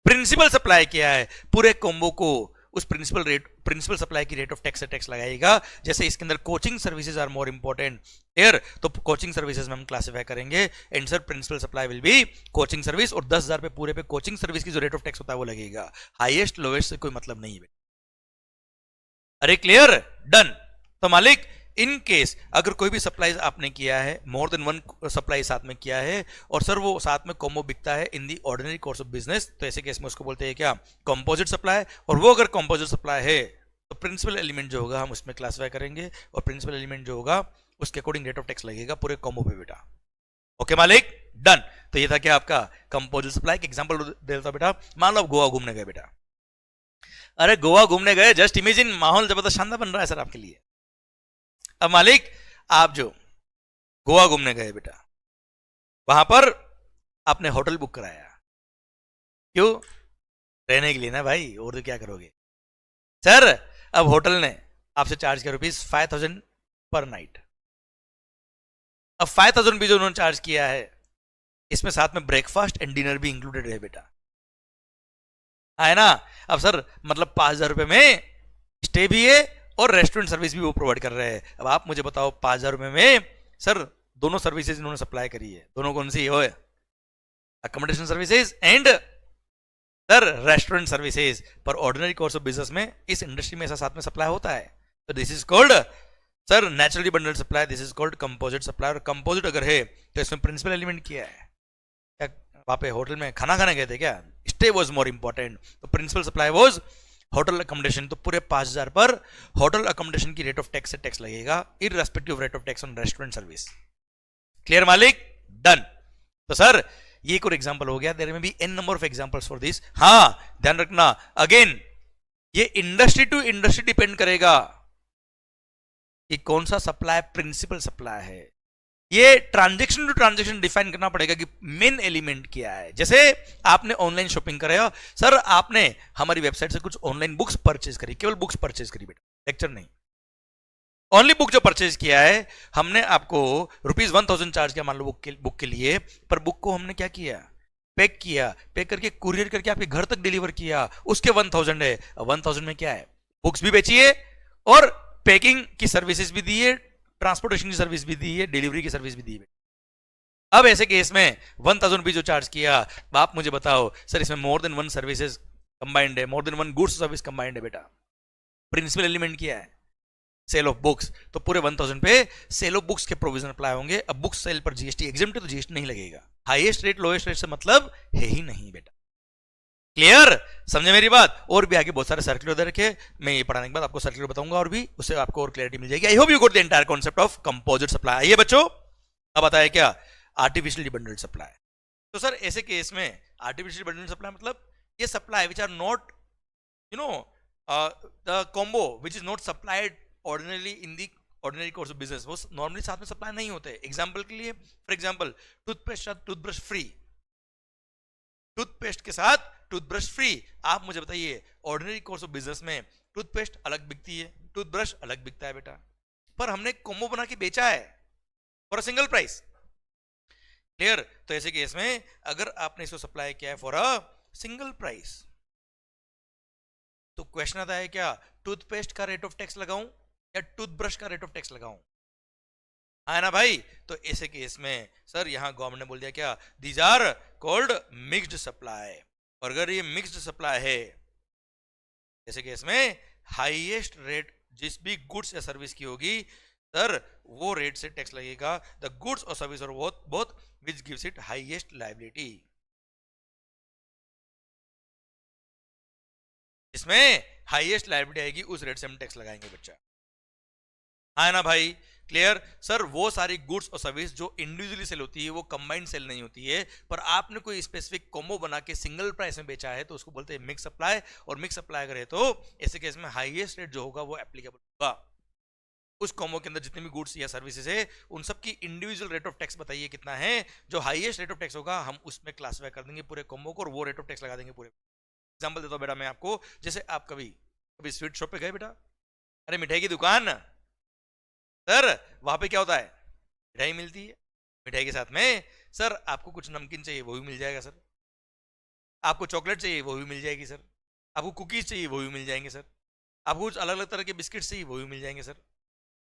प्रिंसिपल सप्लाई क्या है, पूरे कॉम्बो को उस प्रिंसिपल सप्लाई की रेट ऑफ टैक्स से टैक्स लगाएगा। जैसे इसके अंदर coaching services are more important here, तो कोचिंग सर्विसेज में हम क्लासिफाई करेंगे and sir principal supply will be coaching service, और 10,000 पे पूरे पे कोचिंग सर्विस की जो रेट ऑफ टैक्स होता है वो लगेगा। हाईएस्ट लोएस्ट से कोई मतलब नहीं है। अरे क्लियर, डन। तो मालिक इन केस अगर कोई भी सप्लाई आपने किया है, मोर देन वन सप्लाई साथ में किया है, और सर वो साथ में कॉम्बो बिकता है इन the ordinary course of business, तो ऐसे केस में उसको बोलते हैं क्या, कंपोजिट सप्लाई। और वो अगर कंपोजिट सप्लाई है तो प्रिंसिपल एलिमेंट जो होगा हम उसमें क्लासिफाई करेंगे, और प्रिंसिपल एलिमेंट जो होगा उसके अकॉर्डिंग रेट ऑफ टैक्स लगेगा पूरे कॉम्बो पे बेटा। ओके मालिक, डन। तो ये था क्या आपका कंपोजिट सप्लाई। एग्जाम्पल दे देता बेटा, मान लो आप गोवा घूमने गए बेटा। अरे गोवा घूमने गए, जस्ट इमेजिन माहौल जबरदस्त शानदार बन रहा है सर आपके लिए। अब मालिक आप जो गोवा घूमने गए बेटा, वहां पर आपने होटल बुक कराया, क्यों? रहने के लिए ना भाई, और तो क्या करोगे सर। अब होटल ने आपसे चार्ज किया ₹5,000 पर नाइट। अब 5,000 भी जो उन्होंने चार्ज किया है, इसमें साथ में ब्रेकफास्ट एंड डिनर भी इंक्लूडेड है बेटा, है ना। अब सर मतलब 5,000 रुपए में स्टे भी है और रेस्टोरेंट सर्विस भी वो प्रोवाइड कर रहे हैं। अब आप मुझे बताओ 5,000 रुपए में सर दोनों सर्विसेज इन्होंने सप्लाई करी है, दोनों कौन सी हो, accommodation services and sir restaurant services. पर ऑर्डिनरी कोर्स ऑफ बिजनेस में इस इंडस्ट्री में ऐसा साथ में सप्लाई होता है, तो this is called sir naturally bundled supply, this is called composite supply. और कंपोजिट अगर है तो इसमें प्रिंसिपल एलिमेंट क्या है, क्या वहां पे होटल में खाना खाने गए थे क्या, स्टे वॉज मोर इंपॉर्टेंट, तो principal supply was hotel accommodation. तो पूरे 5,000 पर होटल अकोमोडेशन की रेट ऑफ टैक्स से टैक्स लगेगा, irrespective rate of tax on restaurant service. Clear मालिक, डन। तो सर ये एक और एग्जांपल हो गया, देयर में भी an number of examples for this. हाँ ध्यान रखना, अगेन ये इंडस्ट्री टू इंडस्ट्री डिपेंड करेगा कि कौन सा सप्लाई प्रिंसिपल सप्लाई है। ये ट्रांजेक्शन टू ट्रांजेक्शन डिफाइन करना पड़ेगा कि मेन एलिमेंट क्या है। जैसे आपने ऑनलाइन शॉपिंग कराया, सर आपने हमारी वेबसाइट से कुछ ऑनलाइन बुक्स परचेज करी, केवल बुक्स परचेज करी बेटा, लेक्चर नहीं, ओनली बुक जो परचेज किया है, हमने आपको ₹1,000 चार्ज किया मान लो बुक के लिए, पर बुक को हमने क्या किया, पैक किया, पैक करके कुरियर करके आपके घर तक डिलीवर किया, उसके 1,000 है। 1,000 में क्या है, बुक्स भी बेची है और पैकिंग की सर्विसेज भी दी है, ट्रांसपोर्टेशन की सर्विस भी दी है, डिलीवरी की सर्विस भी दी है। अब ऐसे केस में 1,000 भी जो चार्ज किया, आप मुझे बताओ सर इसमें more than one services combined है, more than one goods service combined है बेटा। प्रिंसिपल एलिमेंट क्या है, सेल ऑफ बुक्स, तो पूरे 1,000 पे सेल ऑफ बुक्स के प्रोविजन अप्लाई होंगे। अब बुक्स सेल पर जीएसटी एग्जेम्प्ट है तो जीएसटी नहीं लगेगा। हाईएस्ट रेट लोएस्ट रेट से मतलब है ही नहीं बेटा। क्लियर, समझे मेरी बात। और भी आगे बहुत सारे सर्कुलर दे रखे, मैं ये पढ़ाने के बाद आपको सर्कुलर बताऊंगा और भी, उससे आपको और क्लैरिटी मिल जाएगी। I hope you got the entire concept of composite supply. आइए बच्चों, अब बताया क्या, आर्टिफिशियली बंडल्ड सप्लाई। तो सर ऐसे केस में आर्टिफिशियल बंडल्ड सप्लाई मतलब ये supply which are not you know the combo which is not supplied ordinarily in the ordinary course of business, वो नॉर्मली साथ में सप्लाई नहीं होते। एग्जांपल के लिए, for example toothpaste toothbrush free, toothpaste के साथ टूथब्रश फ्री। आप मुझे बताइए ऑर्डिनरी कोर्स ऑफ बिजनेस में टूथपेस्ट अलग बिकती है, टूथब्रश अलग बिकता है बेटा, पर हमने कॉम्बो बना के बेचा है for a single price. Clear? तो ऐसे केस में अगर आपने इसको सप्लाई किया है फॉर अ सिंगल प्राइस, तो क्वेश्चन आता है क्या टूथपेस्ट का रेट ऑफ टैक्स लगाऊं या टूथब्रश का रेट ऑफ टैक्स लगाऊं? है ना भाई? तो ऐसे केस में सर यहां गवर्नमेंट ने बोल दिया क्या, these are called mixed supply. और अगर ये मिक्स्ड सप्लाई है, ऐसे केस में हाईएस्ट रेट जिस भी गुड्स या सर्विस की होगी सर वो रेट से टैक्स लगेगा, द गुड्स और सर्विस और both which gives it highest liability. इसमें हाईएस्ट लायबिलिटी आएगी उस रेट से हम टैक्स लगाएंगे बच्चा। है ना भाई? क्लियर? सर वो सारी गुड्स और सर्विस जो इंडिविजुअली सेल होती है वो कंबाइंड सेल नहीं होती है, पर आपने कोई स्पेसिफिक कॉम्बो बना के सिंगल प्राइस में बेचा है तो उसको बोलते हैं मिक्स सप्लाई। और मिक्स सप्लाई अगर है तो ऐसे केस में हाईएस्ट रेट जो होगा वो एप्लीकेबल होगा। उस कॉम्बो के अंदर जितने भी गुड्स या सर्विसेज है उन सब की इंडिविजुअल रेट ऑफ टैक्स बताइए कितना है, जो हाईएस्ट रेट ऑफ टैक्स होगा हम उसमें क्लासिफाई कर देंगे पूरे कॉम्बो को और वो रेट ऑफ टैक्स लगा देंगे पूरे। एग्जांपल देता हूं बेटा मैं आपको, जैसे आप कभी कभी स्वीट शॉप पे गए बेटा, अरे मिठाई की दुकान सर, वहां पे क्या होता है, मिठाई मिलती है, मिठाई के साथ में सर आपको कुछ नमकीन चाहिए वो भी मिल जाएगा सर, आपको चॉकलेट चाहिए वो भी मिल जाएगी सर, आपको कुकीज चाहिए वो भी मिल जाएंगे सर, आपको कुछ अलग अलग तरह के बिस्किट चाहिए वो भी मिल जाएंगे सर।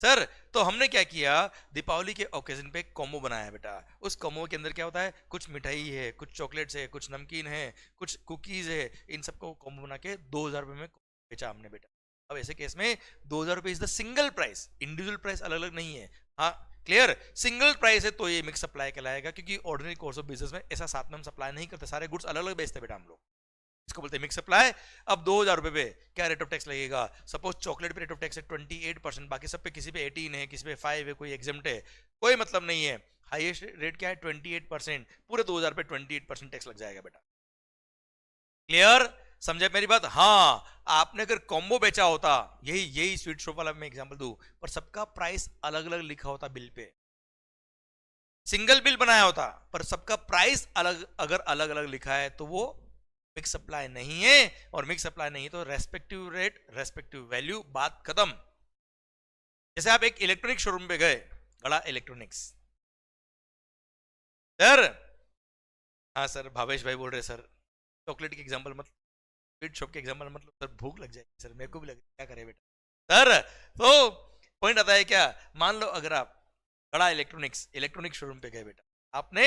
सर तो हमने क्या किया, दीपावली के ओकेजन पे कॉम्बो बनाया है बेटा। उस कॉम्बो के अंदर क्या होता है, कुछ मिठाई है, कुछ चॉकलेट्स है, कुछ नमकीन है, कुछ कुकीज है, इन सबको कॉम्बो बना के 2000 रुपए में बेचा हमने बेटा। अब ऐसे केस में 2000 रुपए is the single price, individual price अलग अलग नहीं है। हाँ क्लियर? सिंगल प्राइस है तो ये मिक्स सप्लाई कहलाएगा, क्योंकि ऑर्डिनरी कोर्स ऑफ बिजनेस में ऐसा साथ में हम सप्लाई नहीं करते, सारे गुड्स अलग अलग बेचते बेटा हम लोग, इसको बोलते हैं मिक्स सप्लाई। अब 2000 रुपए पे क्या रेट ऑफ टैक्स लगेगा, सपोज चॉकलेट पे रेट ऑफ टैक्स है 28%, बाकी सब पे किसी पे 18 है, किसी पे 5 है, कोई एग्जाम्प्ट है, कोई मतलब नहीं है। हाईएस्ट रेट क्या है 28%, पूरे 2000 पे 28% टैक्स लग जाएगा बेटा। क्लियर? समझे मेरी बात? हाँ, आपने अगर कॉम्बो बेचा होता, यही स्वीट शॉप वाला मैं एग्जांपल दूं, पर सबका प्राइस अलग अलग लिखा होता बिल पे, सिंगल बिल बनाया होता पर सबका प्राइस अलग, अगर अलग अलग लिखा है तो वो मिक्स सप्लाई नहीं है। और मिक्स सप्लाई नहीं तो रेस्पेक्टिव रेट रेस्पेक्टिव वैल्यू, बात खत्म। जैसे आप एक इलेक्ट्रॉनिक शोरूम पे गए, बड़ा इलेक्ट्रॉनिक्स, सर हाँ सर भावेश भाई बोल रहे सर, चॉकलेट के एग्जांपल मतलब, स्वीट शॉप के एग्जांपल मतलब, सर भूख लग जाएगी सर, मेरे को भी लगे, क्या करे बेटा। सर तो पॉइंट आता है क्या, मान लो अगर आप बड़ा इलेक्ट्रॉनिक शोरूम पे गए बेटा, आपने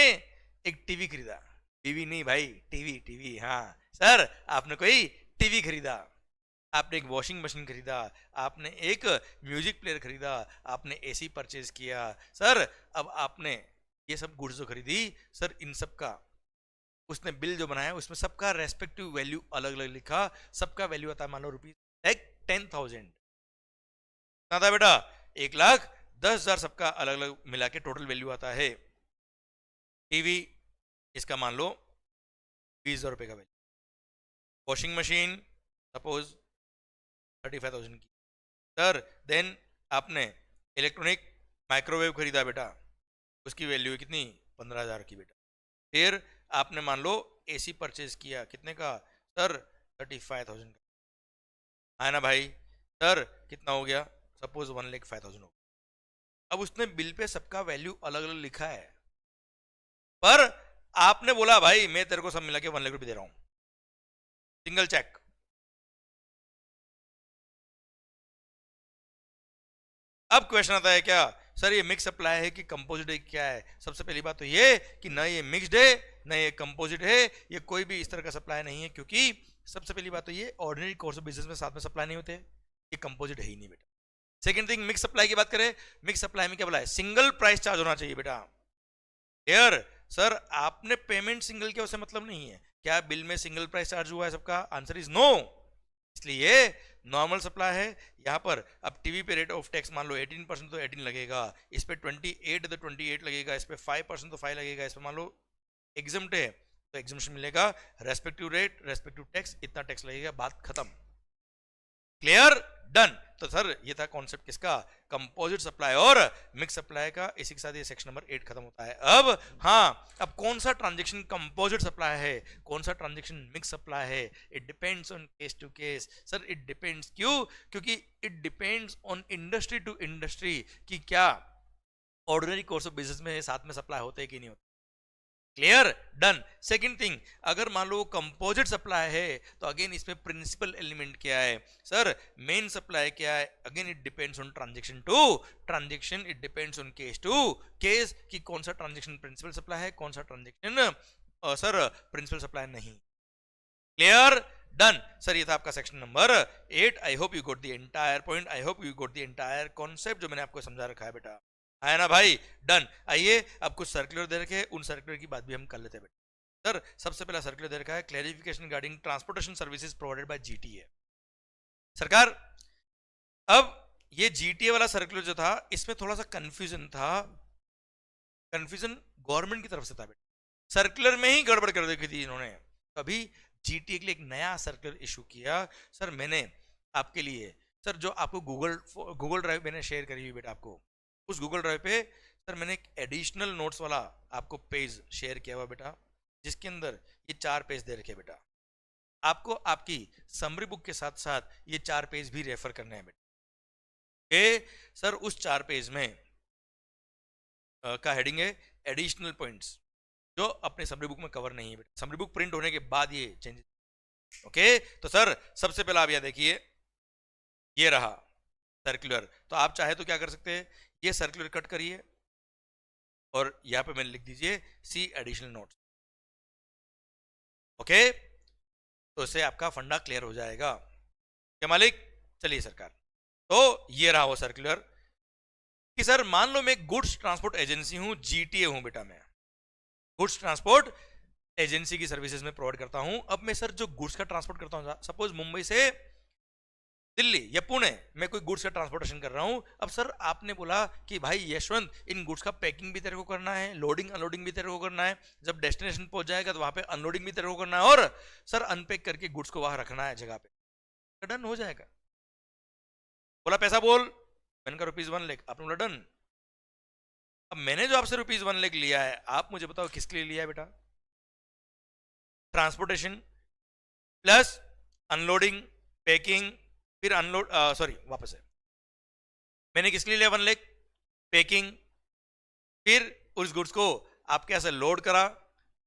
एक टीवी खरीदा, टीवी नहीं भाई, टीवी, हाँ सर आपने कोई टीवी खरीदा, आपने एक वॉशिंग मशीन खरीदा, आपने एक म्यूजिक प्लेयर खरीदा, आपने एसी परचेज किया सर। अब आपने ये सब गुड्स जो खरीदी सर, इन सब का उसने बिल जो बनाया उसमें सबका रेस्पेक्टिव वैल्यू अलग अलग लिखा, सबका वैल्यू आता है मान लो रुपीज लाइक 10,000 था बेटा, 1,10,000 सबका अलग अलग मिला के टोटल वैल्यू आता है। टीवी इसका मान लो 20,000 रुपए का वैल्यू, वॉशिंग मशीन सपोज 35,000 की सर, देन आपने इलेक्ट्रॉनिक माइक्रोवेव खरीदा बेटा, उसकी वैल्यू है कितनी, 15,000 की बेटा। फिर आपने मान लो एसी परचेज किया, कितने का सर, 35,000 का, है ना भाई। सर कितना हो गया, सपोज 1,05,000 हो गया। अब उसने बिल पे सबका वैल्यू अलग अलग लिखा है, पर आपने बोला भाई मैं तेरे को सब मिला के 1 लाख रुपए दे रहा हूं, सिंगल चेक। अब क्वेश्चन आता है क्या, सर ये मिक्स सप्लाई है कि कंपोजिट है, क्या है? सबसे पहली बात तो ये कि ना ये मिक्स्ड है ना ये कंपोजिट है, ये कोई भी इस तरह का सप्लाई नहीं है, क्योंकि सबसे पहली बात तो ये ऑर्डिनरी कोर्स ऑफ बिजनेस में साथ में सप्लाई नहीं होते, ये कंपोजिट है ही नहीं बेटा। सेकंड थिंग, मिक्स सप्लाई की बात करें, मिक्स सप्लाई में क्या बोला है, सिंगल प्राइस चार्ज होना चाहिए बेटा। क्लियर? सर आपने पेमेंट सिंगल किया उससे मतलब नहीं है, क्या बिल में सिंगल प्राइस चार्ज हुआ है सबका, आंसर इज नो। इसलिए नॉर्मल सप्लाई है यहाँ पर। अब टीवी पे रेट ऑफ टैक्स मान लो 18% तो 18 लगेगा, इस पे 28 तो 28 लगेगा, इस पे 5% तो 5 लगेगा, इस पे मान लो एग्जम्प्ट है तो एग्जम्पशन मिलेगा, रेस्पेक्टिव रेट रेस्पेक्टिव टैक्स, इतना टैक्स लगेगा, बात खत्म। क्लियर? डन। तो सर ये था कॉन्सेप्ट किसका, कंपोजिट सप्लाई और मिक्स सप्लाई का। इसी के साथ ये सेक्शन नंबर 8 खत्म होता है। अब हाँ, अब कौन सा ट्रांजेक्शन कंपोजिट सप्लाई है, कौन सा ट्रांजेक्शन मिक्स सप्लाई है, it depends on case to case. Sir it depends क्यों? क्योंकि it depends on industry to industry कि क्या ऑर्डिनरी कोर्स ऑफ बिजनेस में साथ में सप्लाई होते हैं कि नहीं होते। Clear, done. सेकंड थिंग, अगर मान लो कंपोजिट सप्लाई है तो अगेन इसमें प्रिंसिपल एलिमेंट क्या है? सर मेन सप्लाई क्या है? Again it depends on transaction to transaction, it depends on case to case कि कौन सा ट्रांजेक्शन प्रिंसिपल सप्लाई है, कौन सा ट्रांजेक्शन सर प्रिंसिपल सप्लाई नहीं। Clear, done. सर ये था आपका section number 8। I hope you got the entire point, I hope you got the entire concept जो मैंने आपको समझा रखा है बेटा, है ना भाई? डन। आइए अब कुछ सर्कुलर दे रखे, उन सर्कुलर की बात भी हम कर लेते हैं बेटा। सर सबसे पहला सर्कुलर दे रखा है clarification regarding transportation services provided bye GTA. सरकार अब ये जीटीए वाला सर्कुलर जो था इसमें थोड़ा सा कंफ्यूजन था, कंफ्यूजन गवर्नमेंट की तरफ से था बेटा, सर्कुलर में ही गड़बड़ कर दी थी इन्होंने। अभी जीटीए के लिए एक नया सर्कुलर इशू किया। सर मैंने आपके लिए, सर जो आपको गूगल ड्राइव मैंने शेयर करी हुई बेटा आपको, उस गूगल ड्राइव पे सर मैंने एक एडिशनल नोट्स वाला आपको पेज शेयर किया हुआ बेटा, जिसके अंदर ये 4 पेज दे रखे बेटा। आपको आपकी समरी बुक के साथ साथ ये 4 पेज भी रेफर करने हैं बेटा। सर उस 4 पेज में का हेडिंग है एडिशनल पॉइंट्स जो अपने समरी बुक में कवर नहीं है बेटा, समरी बुक प्रिंट होने के बाद ये चेंजेस। ओके, तो सर सबसे पहला आप यह देखिए, ये रहा सर्कुलर। तो आप चाहे तो क्या कर सकते हैं, ये सर्कुलर कट करिए और यहां पे मैंने लिख दीजिए सी एडिशनल नोट्स। ओके, तो इससे आपका फंडा क्लियर हो जाएगा। क्या मालिक? चलिए सरकार, तो ये रहा वो सर्कुलर कि सर मान लो मैं गुड्स ट्रांसपोर्ट एजेंसी हूं, जीटीए हूं बेटा, मैं गुड्स ट्रांसपोर्ट एजेंसी की सर्विसेज में प्रोवाइड करता हूं। अब मैं सर जो गुड्स का ट्रांसपोर्ट करता हूं, सपोज मुंबई से दिल्ली या पुणे में कोई गुड्स का ट्रांसपोर्टेशन कर रहा हूं। अब सर आपने बोला कि भाई यशवंत इन गुड्स का पैकिंग भी तेरे को करना है, लोडिंग अनलोडिंग भी तेरे को करना है, जब डेस्टिनेशन पहुंच जाएगा तो वहां पे अनलोडिंग भी तेरे को करना है, और सर अनपैक करके गुड्स को वहां रखना है जगह पे, तो डन हो जाएगा। बोला पैसा बोल, मैंने कहा ₹1 लाख, आपने बोला डन। अब मैंने जो आपसे ₹1 लाख लिया है, आप मुझे बताओ किसके लिए लिया है बेटा? ट्रांसपोर्टेशन प्लस अनलोडिंग, पैकिंग, फिर अनलोड, सॉरी वापस है, मैंने किसके लिए लिया 1 लाख? पैकिंग, फिर उस गुड्स को आपके यहाँ से लोड करा,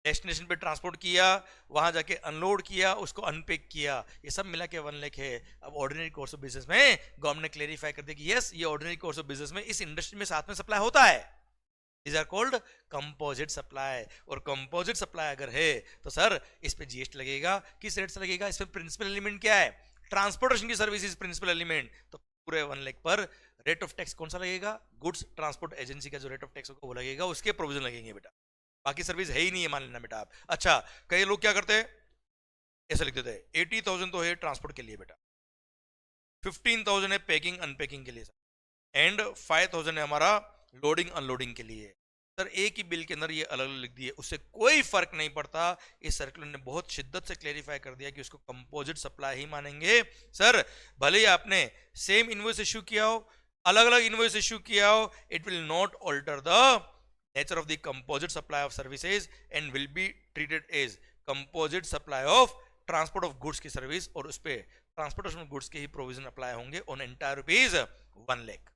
डेस्टिनेशन पे ट्रांसपोर्ट किया, वहां जाके अनलोड किया, उसको अनपैक किया, ये सब मिला के 1 लाख है। अब ऑर्डिनरी कोर्स ऑफ बिजनेस में गवर्नमेंट ने क्लेरिफाई कर दिया कि यस ये ऑर्डिनरी कोर्स ऑफ बिजनेस में इस इंडस्ट्री में साथ में सप्लाई होता है, These are called composite supply. और कंपोजिट सप्लाई अगर है तो सर इस पे जीएसटी लगेगा, किस रेट से लगेगा? इसमें प्रिंसिपल एलिमेंट क्या है? ट्रांसपोर्टेशन की सर्विसेज प्रिंसिपल एलिमेंट, तो पूरे 1 लाख पर रेट ऑफ टैक्स कौन सा लगेगा? गुड्स ट्रांसपोर्ट एजेंसी का जो रेट ऑफ टैक्स होगा वो लगेगा, उसके प्रोविजन लगेंगे बेटा, बाकी सर्विस है ही नहीं है, मान लेना बेटा आप। अच्छा, कई लोग क्या करते हैं, ऐसे लिख देते हैं 80,000 तो है ट्रांसपोर्ट के लिए बेटा, 15,000 है पैकिंग अनपैकिंग के लिए एंड 5,000 है हमारा लोडिंग अनलोडिंग के लिए। सर एक ही बिल के अंदर ये अलग अलग लिख दिए, उससे कोई फर्क नहीं पड़ता। इस सर्कुलर ने बहुत शिद्दत से क्लेरिफाई कर दिया कि उसको कंपोजिट सप्लाई ही मानेंगे। सर भले ही आपने सेम इनवॉइस इश्यू किया हो, अलग अलग इनवॉइस इश्यू किया हो, it will not alter the nature of the composite supply of services and will be treated as composite supply of transport of goods की सर्विस, और उस पर ट्रांसपोर्टेशन ऑफ गुड्स के ही प्रोविजन अप्लाई होंगे ऑन एंटायर ₹1 लाख,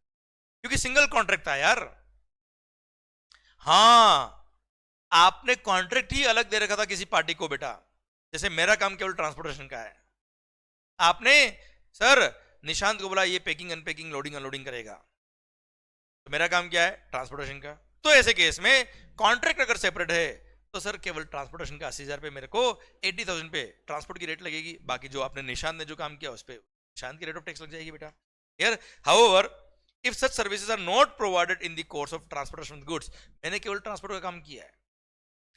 क्योंकि सिंगल कॉन्ट्रैक्ट था यार। हाँ, आपने कॉन्ट्रैक्ट ही अलग दे रखा था किसी पार्टी को बेटा, जैसे मेरा काम केवल ट्रांसपोर्टेशन का है, आपने सर निशांत को बोला ये पैकिंग अनपैकिंग लोडिंग अनलोडिंग करेगा, तो मेरा काम क्या है? ट्रांसपोर्टेशन का। तो ऐसे केस में कॉन्ट्रैक्ट अगर सेपरेट है तो सर केवल ट्रांसपोर्टेशन का 80,000 पे मेरे को 80,000 पे ट्रांसपोर्ट की रेट लगेगी, बाकी जो आपने निशांत ने जो काम किया उस पर निशांत की रेट ऑफ टैक्स लग जाएगी बेटा। यार however if such services are not provided in the course of transportation of goods, मैंने केवल ट्रांसपोर्ट का काम किया है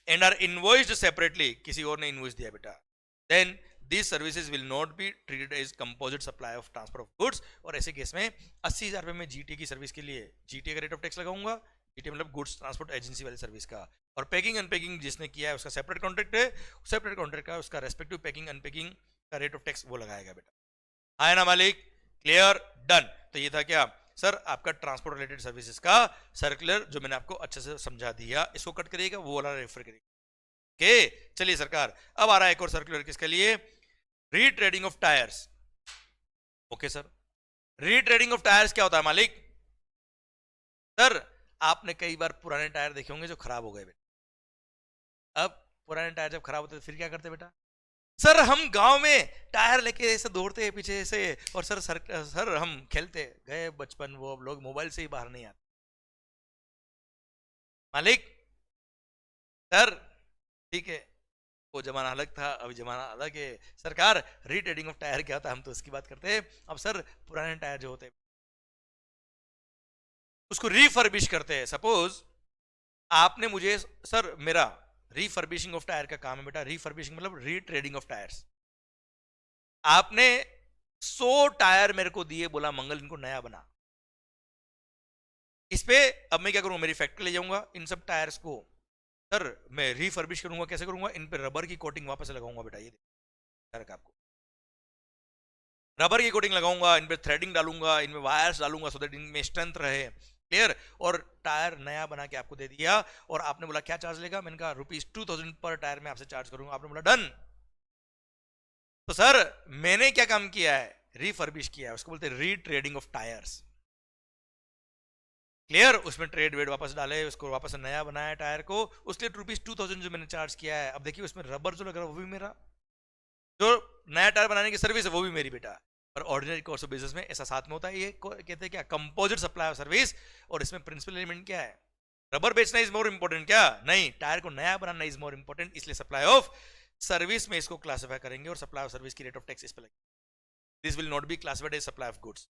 and are invoiced separately, किसी और ने इनवॉइस दिया बेटा, then these services will not be treated as composite supply of transport of goods। और ऐसे केस में 80,000 रुपए में जीटीए की सर्विस के लिए जीटीए का रेट ऑफ टैक्स लगाऊंगा, जीटीए मतलब गुड्स ट्रांसपोर्ट एजेंसी वाली सर्विस का, और पैकिंग अनपैकिंग जिसने किया है उसका सेपरेट कॉन्ट्रैक्ट है, सेपरेट कॉन्ट्रैक्ट का उसका रेस्पेक्टिव पैकिंग अनपैकिंग का रेट ऑफ टैक्स वो लगाएगा बेटा। आया ना मालिक? Clear, done. तो ये था क्या सर आपका ट्रांसपोर्ट रिलेटेड सर्विसेज का सर्कुलर जो मैंने आपको अच्छे से समझा दिया, इसको कट करिएगा, वो वाला रेफर करिएगा। ओके चलिए सरकार, अब आ रहा है एक और सर्कुलर किसके लिए, retreading of tyres. Okay sir, retreading of tyres क्या होता है मालिक? सर आपने कई बार पुराने टायर देखे होंगे जो खराब हो गए बेटा। अब पुराने टायर जब खराब होते तो फिर क्या करते बेटा? सर हम गांव में टायर लेके ऐसे दौड़ते हैं पीछे से, और सर हम खेलते गए बचपन, वो अब लोग मोबाइल से ही बाहर नहीं आते मालिक। सर ठीक है, वो जमाना अलग था, अभी जमाना अलग है सरकार। रीट्रेडिंग ऑफ टायर क्या होता है हम तो उसकी बात करते हैं। अब सर पुराने टायर जो होते हैं उसको रिफर्बिश करते हैं। सपोज आपने मुझे, सर मेरा रिफर्बिशिंग ऑफ टायर का काम है बेटा। रिफर्बिशिंग मतलब रीट्रेडिंग ऑफ टायर्स। आपने 100 टायर मेरे को दिए, बोला मंगल इनको नया बना। इस पे अब मैं क्या करूंगा, मेरी फैक्ट्री ले जाऊंगा इन सब टायर्स को, सर मैं रिफर्बिश करूंगा। कैसे करूंगा? इन पे रबर की कोटिंग वापस लगाऊंगा बेटा। ये देखो आपको रबर की कोटिंग लगाऊंगा, इन पे थ्रेडिंग डालूंगा, इनमें वायर्स डालूंगा सो दैट इनमें स्ट्रेंथ रहे। क्लियर? और टायर नया बना के आपको दे दिया। और आपने बोला क्या चार्ज लेगा? मैंने कहा ₹2000 पर टायर में आपसे चार्ज करूंगा। आपने बोला डन। तो सर मैंने क्या काम किया है? रिफर्बिश किया है, उसको बोलते हैं रीट्रेडिंग ऑफ टायर्स। क्लियर? उसमें ट्रेड वेड वापस डाले, उसको वापस नया बनाया टायर को, उसके ₹2000 जो मैंने चार्ज किया है। अब देखिए उसमें रबर जो लग रहा है वो भी मेरा, जो नया टायर बनाने की सर्विस है वो भी मेरी बेटा। पर ऑर्डिनरी कोर्स ऑफ बिजनेस में ऐसा साथ में होता है, ये कहते हैं क्या, कंपोजिट सप्लाई ऑफ सर्विस। और इसमें प्रिंसिपल एलिमेंट क्या है? रबर बेचना इज मोर इंपॉर्टेंट क्या? नहीं, टायर को नया बनाना इज मोर इंपॉर्टेंट। इसलिए सप्लाई ऑफ सर्विस में इसको क्लासिफाई करेंगे और सप्लाई ऑफ सर्विस की रेट ऑफ टैक्स इस पे लगेगी। This will not be classified as supply of goods.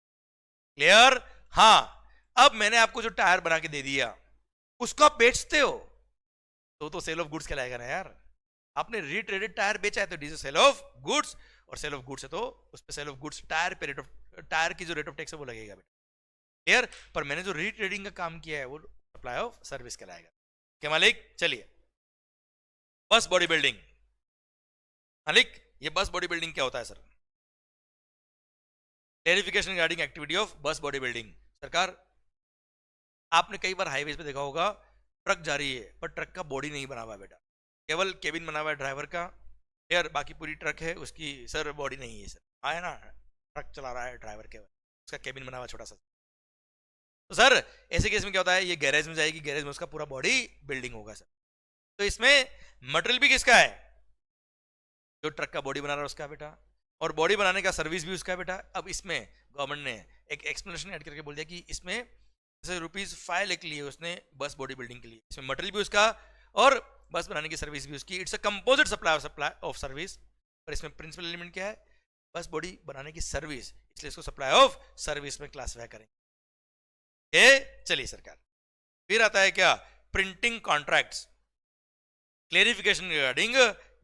Clear? हाँ। अब मैंने आपको जो टायर बना के दे दिया उसको आप बेचते हो तो सेल ऑफ गुड्स कहलाएगा ना यार। आपने रीट्रेडेड टायर बेचा है तो it is sale of goods, और सेल ऑफ गुड्स है तो उस पे सेल ऑफ गुड्स टायर पे रेट ऑफ, टायर की जो रेट ऑफ टैक्स है वो लगेगा बेटा। क्लियर? पर मैंने जो रीट्रेडिंग का काम किया है वो सप्लाई ऑफ सर्विस कहलाएगा। क्या मालिक? चलिए, बस बॉडी बिल्डिंग। मालिक ये बस बॉडी बिल्डिंग क्या होता है sir? Clarification regarding activity of बस बॉडी बिल्डिंग। सरकार आपने कई बार हाईवे पे देखा होगा ट्रक जा रही है पर ट्रक का बॉडी नहीं बना हुआ बेटा, केवल केबिन बना हुआ है ड्राइवर का। यार बाकी पूरी ट्रक है उसकी सर बॉडी नहीं है सर। आया ना, ट्रक चला रहा है ड्राइवर केवल, उसका केबिन बना हुआ छोटा सा। तो सर ऐसे केस में क्या होता है, ये गैरेज में जाएगी, गैरेज में उसका पूरा बॉडी बिल्डिंग होगा सर। तो इसमें मटेरियल भी किसका है? जो ट्रक का बॉडी बना रहा है उसका बेटा, और बॉडी बनाने का सर्विस भी उसका बेटा। अब इसमें गवर्नमेंट ने एक एक्सप्लेनेशन ऐड करके बोल दिया कि इसमें जैसे ₹5 लाख लिए उसने बस बॉडी बिल्डिंग के लिए, इसमें मटेरियल भी उसका और बस बनाने की सर्विस भी उसकी। It's a composite supply of service. पर इसमें प्रिंसिपल एलिमेंट क्या है? बस बॉडी बनाने की सर्विस, इसलिए इसको सप्लाई ऑफ सर्विस में क्लासिफाई करेंगे। चलिए सरकार, फिर आता है क्या, printing contracts. Clarification regarding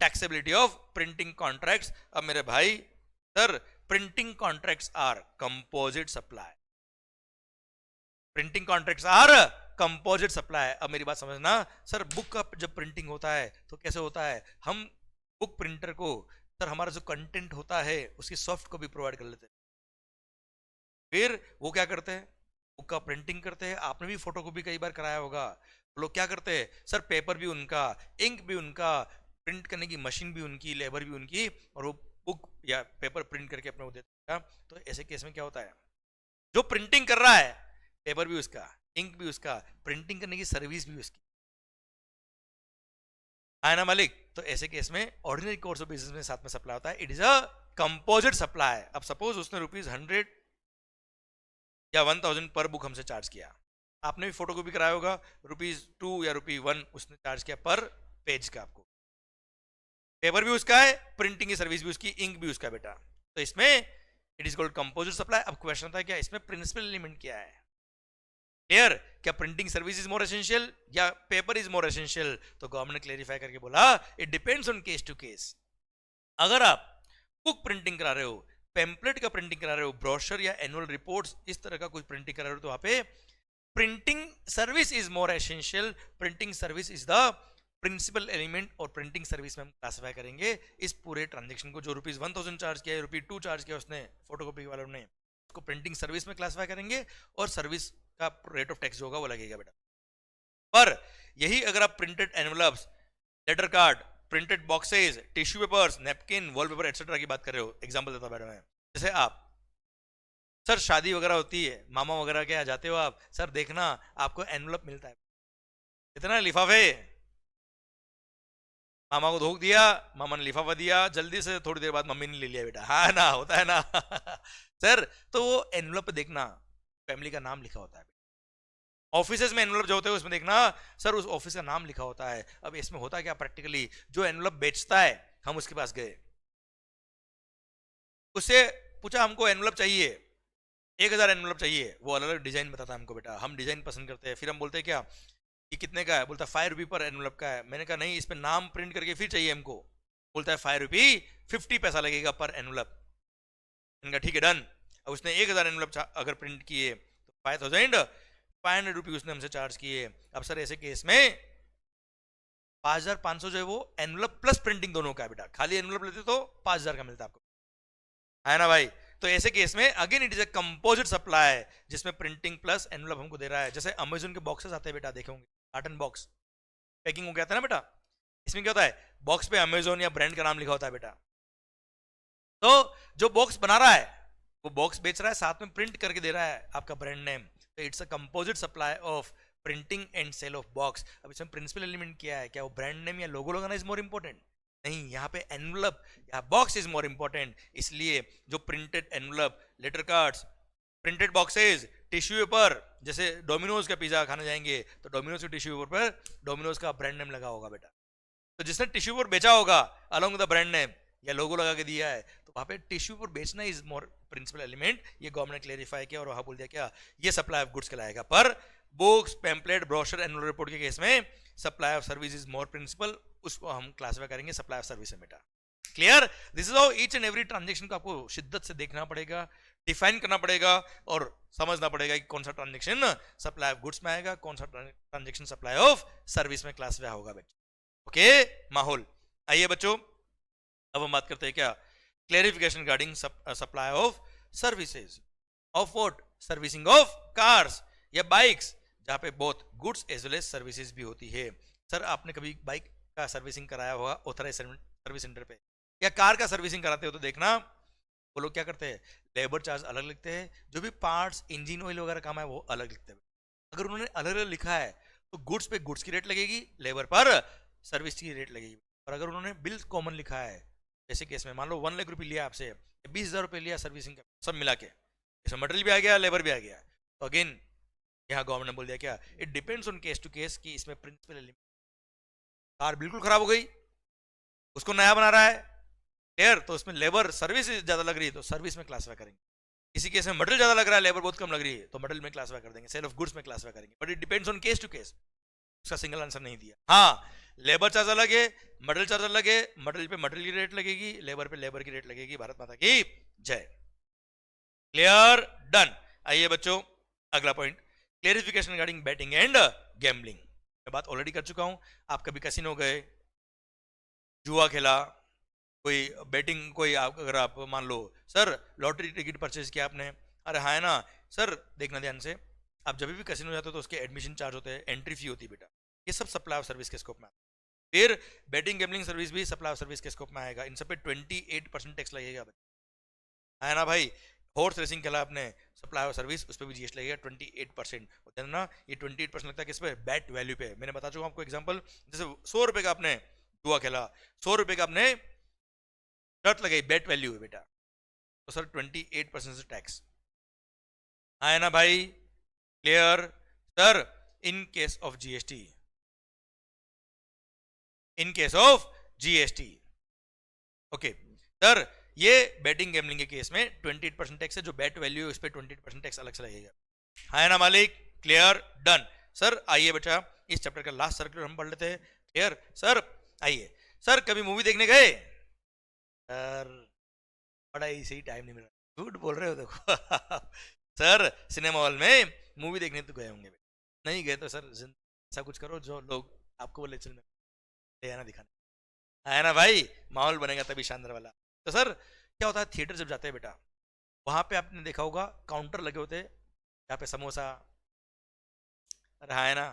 taxability of printing contracts. अब मेरे भाई sir printing contracts are composite supply. Printing contracts are composite supply. अब मेरी बात समझना, सर बुक का जब प्रिंटिंग होता है तो कैसे होता है, हम बुक प्रिंटर को सर हमारा जो कंटेंट होता है उसकी सॉफ्ट कॉपी प्रोवाइड कर लेते हैं। फिर वो क्या करते हैं, बुक का प्रिंटिंग करते हैं। आपने भी फोटो कॉपी कई बार कराया होगा। लोग क्या करते हैं सर, पेपर भी उनका, इंक भी उनका, प्रिंट करने की मशीन भी उनकी, लेबर भी उनकी, और वो बुक या पेपर प्रिंट करके अपने को देता। तो ऐसे केस में क्या होता है, जो प्रिंटिंग कर रहा है पेपर भी उसका, इंक भी उसका, प्रिंटिंग करने की सर्विस भी उसकी, है ना मालिक। तो ऐसे केस में ऑर्डिनरी कोर्स ऑफ बिजनेस में साथ में सप्लाई होता है, it is a composite supply. अब सपोज उसने ₹100 या 1000 पर बुक हमसे चार्ज किया, आपने भी फोटो कॉपी कराया होगा, ₹2 या ₹1 उसने चार्ज किया पर पेज का। आपको पेपर भी उसका है, प्रिंटिंग की सर्विस भी उसकी, इंक भी उसका बेटा। तो इसमें it is called composite supply. अब क्वेश्चन आता है क्या, इसमें प्रिंसिपल एलिमेंट क्या है? क्लियर? क्या printing service is more essential या पेपर इज मोर एसेंशियल? तो गवर्नमेंट ने क्लेरिफाई करके बोला it depends on case to case. अगर आप बुक प्रिंटिंग करा रहे हो, पेम्पलेट का प्रिंटिंग करा रहे हो, ब्रोशर या एनुअल रिपोर्ट्स इस तरह का कुछ प्रिंटिंग करा रहे हो, तो वहां पे printing service is more essential. Printing service is the principal element, और प्रिंटिंग सर्विस में हम क्लासिफाई करेंगे इस पूरे ट्रांजेक्शन को। जो ₹1000 चार्ज किया, ₹2 चार्ज किया उसने फोटोकॉपी वालों ने, उसको प्रिंटिंग सर्विस में क्लासिफाई करेंगे और सर्विस का रेट ऑफ टैक्स जो होगा वो लगेगा बेटा। पर यही अगर आप printed envelopes, letter card, printed boxes, tissue papers, napkin, wallpaper etcetera की बात कर रहे हो, एग्जांपल देता बैठा मैं, जैसे आप सर शादी वगैरह होती है, मामा वगैरह के यहाँ जाते हो आप, सर देखना आपको एनवलप मिलता है, इतना लिफाफे, मामा को धोख दिया, मामा ने लिफाफा दिया, जल्दी से थोड़ी देर बाद मम्मी ने ले लिया बेटा, हाँ ना, होता है ना सर तो वो एनवलप पे देखना फैमिली का नाम लिखा होता है। ऑफिसेज में एनवलप जो होते हैं उसमें देखना सर उस ऑफिस का नाम लिखा होता है। अब इसमें होता क्या प्रैक्टिकली, जो एनवलप बेचता है हम उसके पास गए, उससे पूछा हमको एनवलप चाहिए, 1000 एनवलप चाहिए, वो अलग अलग डिजाइन बताता है हमको बेटा, हम डिजाइन पसंद करते हैं, फिर हम बोलते हैं क्या ये कितने का है, बोलता है 5 रुपये पर एनवलप का है, मैंने कहा नहीं इस पे नाम प्रिंट करके फिर चाहिए हमको, बोलता है 5 रुपये 50 पैसा लगेगा पर एनवलप, मैंने कहा ठीक है डन। अब उसने 1000 एनवलप अगर प्रिंट किए तो 5500 रुपये उसने हमसे चार्ज किए। अब सर ऐसे केस में 5500 जो है वो एनवलप प्लस प्रिंटिंग दोनों का है बेटा, खाली एनवलप लेते तो 5000 का मिलता आपको, है ना भाई। तो ऐसे केस में again it is a composite supply जिसमें प्रिंटिंग प्लस एनवलप हमको दे रहा है। जैसे अमेजोन के बॉक्सेस आते हैं बेटा, देखे होंगे कार्टन बॉक्स पैकिंग हो गया था ना बेटा, इसमें क्या होता है बॉक्स पे अमेजोन या ब्रांड का नाम लिखा होता है बेटा, तो जो बॉक्स बना रहा है वो बॉक्स बेच रहा है साथ में प्रिंट करके दे रहा है आपका ब्रांड नेम, तो it's a composite supply of printing and sale of box. अब इसमें प्रिंसिपल एलिमेंट क्या है, क्या वो ब्रांड नेम या लोगो लगाना इज मोर इंपॉर्टेंट, नहीं, यहाँ पे एनवलप या बॉक्स इज मोर इंपॉर्टेंट। इसलिए जो printed envelope, letter cards, printed boxes, tissue paper, जैसे डोमिनोज का पिज्जा खाने जाएंगे तो डोमिनोज के टिश्यू पेपर पर डोमिनोज का ब्रांड नेम लगा होगा बेटा, तो जिसने टिश्यू पेपर बेचा होगा along with the brand name या लोगो लगा के दिया है, तो वहां पे टिश्यू पेपर बेचना इज मोर प्रिंसिपल एलिमेंट, ये गवर्नमेंट ने क्लेरिफाई किया और वहां बोल दिया क्या ये सप्लाई ऑफ गुड्स कहलाएगा। पर books, pamphlet, brochure, annual report के केस में supply of service is more principal, उसको हम क्लासिफाई करेंगे सप्लाई ऑफ सर्विस में बेटा। Clear, this is how each and every transaction को आपको शिद्दत से देखना पड़ेगा, डिफाइन करना पड़ेगा और समझना पड़ेगा कि कौन सा ट्रांजेक्शन सप्लाई ऑफ गुड्स में आएगा, कौन सा ट्रांजेक्शन सप्लाई ऑफ सर्विस में क्लासिफाई होगा बेटा। ओके माहौल, आइए बच्चों अब हम बात करते हैं क्या clarification regarding supply of services of what, servicing of cars या बाइक्स, जहां पे बहुत goods as well as services भी होती है। सर आपने कभी बाइक का सर्विसिंग कराया होगा ऑथराइज सर्विस सेंटर पे, या कार का सर्विसिंग कराते हो तो देखना वो लोग क्या करते हैं, लेबर चार्ज अलग लिखते हैं, जो भी पार्ट्स, इंजन ऑयल वगैरह काम है वो अलग लिखते हैं। अगर उन्होंने अलग अलग लिखा है तो गुड्स पे गुड्स की रेट लगेगी, लेबर पर सर्विस की रेट लगेगी। और अगर उन्होंने बिल कॉमन लिखा है, जैसे केस में मान लो 1 लाख रुपये लिया आपसे, 20,000 रुपये लिया सर्विसिंग का सब मिला के, इसमें मटेरियल भी आ गया, लेबर भी आ गया, तो अगेन यहाँ गवर्नमेंट ने बोल दिया क्या, it depends on case to case कि इसमें प्रिंसिपल एलिमेंट, कार बिल्कुल खराब हो गई उसको नया बना रहा है क्लियर, तो उसमें लेबर सर्विस ज्यादा लग रही है तो सर्विस में क्लासिफाई करेंगे, किसी केस में मटेरियल ज्यादा लग रहा है लेबर बहुत कम लग रही है तो मटेरियल में क्लासिफाई कर देंगे, सेल ऑफ गुड्स में क्लासिफाई करेंगे, but it depends on case to case, उसका सिंगल आंसर नहीं दिया। हाँ लेबर चार्ज अलग है, मटेरियल चार्ज अलग है, मटेरियल पे मटेरियल की रेट लगेगी, लेबर पे लेबर की रेट लगेगी। भारत माता की जय। Clear, done. आइए बच्चों अगला point, clarification regarding batting and gambling. मैं बात ऑलरेडी कर चुका हूं, आप कभी कैसीनो गए, जुआ खेला, कोई बैटिंग, कोई अगर आप मान लो सर लॉटरी टिकट परचेज किया आपने, अरे हाँ है ना सर, देखना ध्यान से, आप जब भी कैसीनो जाते हो तो उसके एडमिशन चार्ज होते हैं, एंट्री फी होती है बेटा, ये सब सप्लाई ऑफ सर्विस के स्कोप में आता है। फिर बैटिंग गैम्बलिंग सर्विस भी सप्लाई ऑफ सर्विस के स्कोप में आएगा, इन सब पे 28% टैक्स लगेगा, है ना भाई। हॉर्स रेसिंग खेला आपने, सप्लाई ऑफ सर्विस, उस पर भी जीएसटी लगेगा 28%, होता है ना, ये 28% लगता है किस पे, बैट वैल्यू पे। मैंने बता चुका आपको एग्जांपल, जैसे 100 रुपए का आपने जुआ खेला, 100 रुपए का आपने शर्त लगाई, बैट वैल्यू है बेटा, तो सर 28% से टैक्स है ना भाई। Clear sir, in case of GST, in case of GST, okay sir, ये बैटिंग गैम्बलिंग के केस में 28% टैक्स है, जो बैट वैल्यू है उस पर 28% टैक्स अलग से लगेगा, है ना मालिक। Clear, done. सर आइए बेटा इस चैप्टर का लास्ट सर्कुलर हम पढ़ लेते हैं। क्लियर सर, आइए सर, कभी मूवी देखने गए सर, बड़ा ही सही टाइम नहीं मिला, झूठ बोल रहे हो देखो सर सिनेमा हॉल में मूवी देखने तो गए होंगे, नहीं गए तो सर ऐसा कुछ करो जो लोग आपको बोले चल ले आना दिखाने, है ना भाई, माहौल बनेगा तभी शानदार वाला। तो सर क्या होता है, थिएटर जब जाते हैं बेटा वहां पे आपने देखा होगा काउंटर लगे होते जहाँ पे समोसा रहा है ना,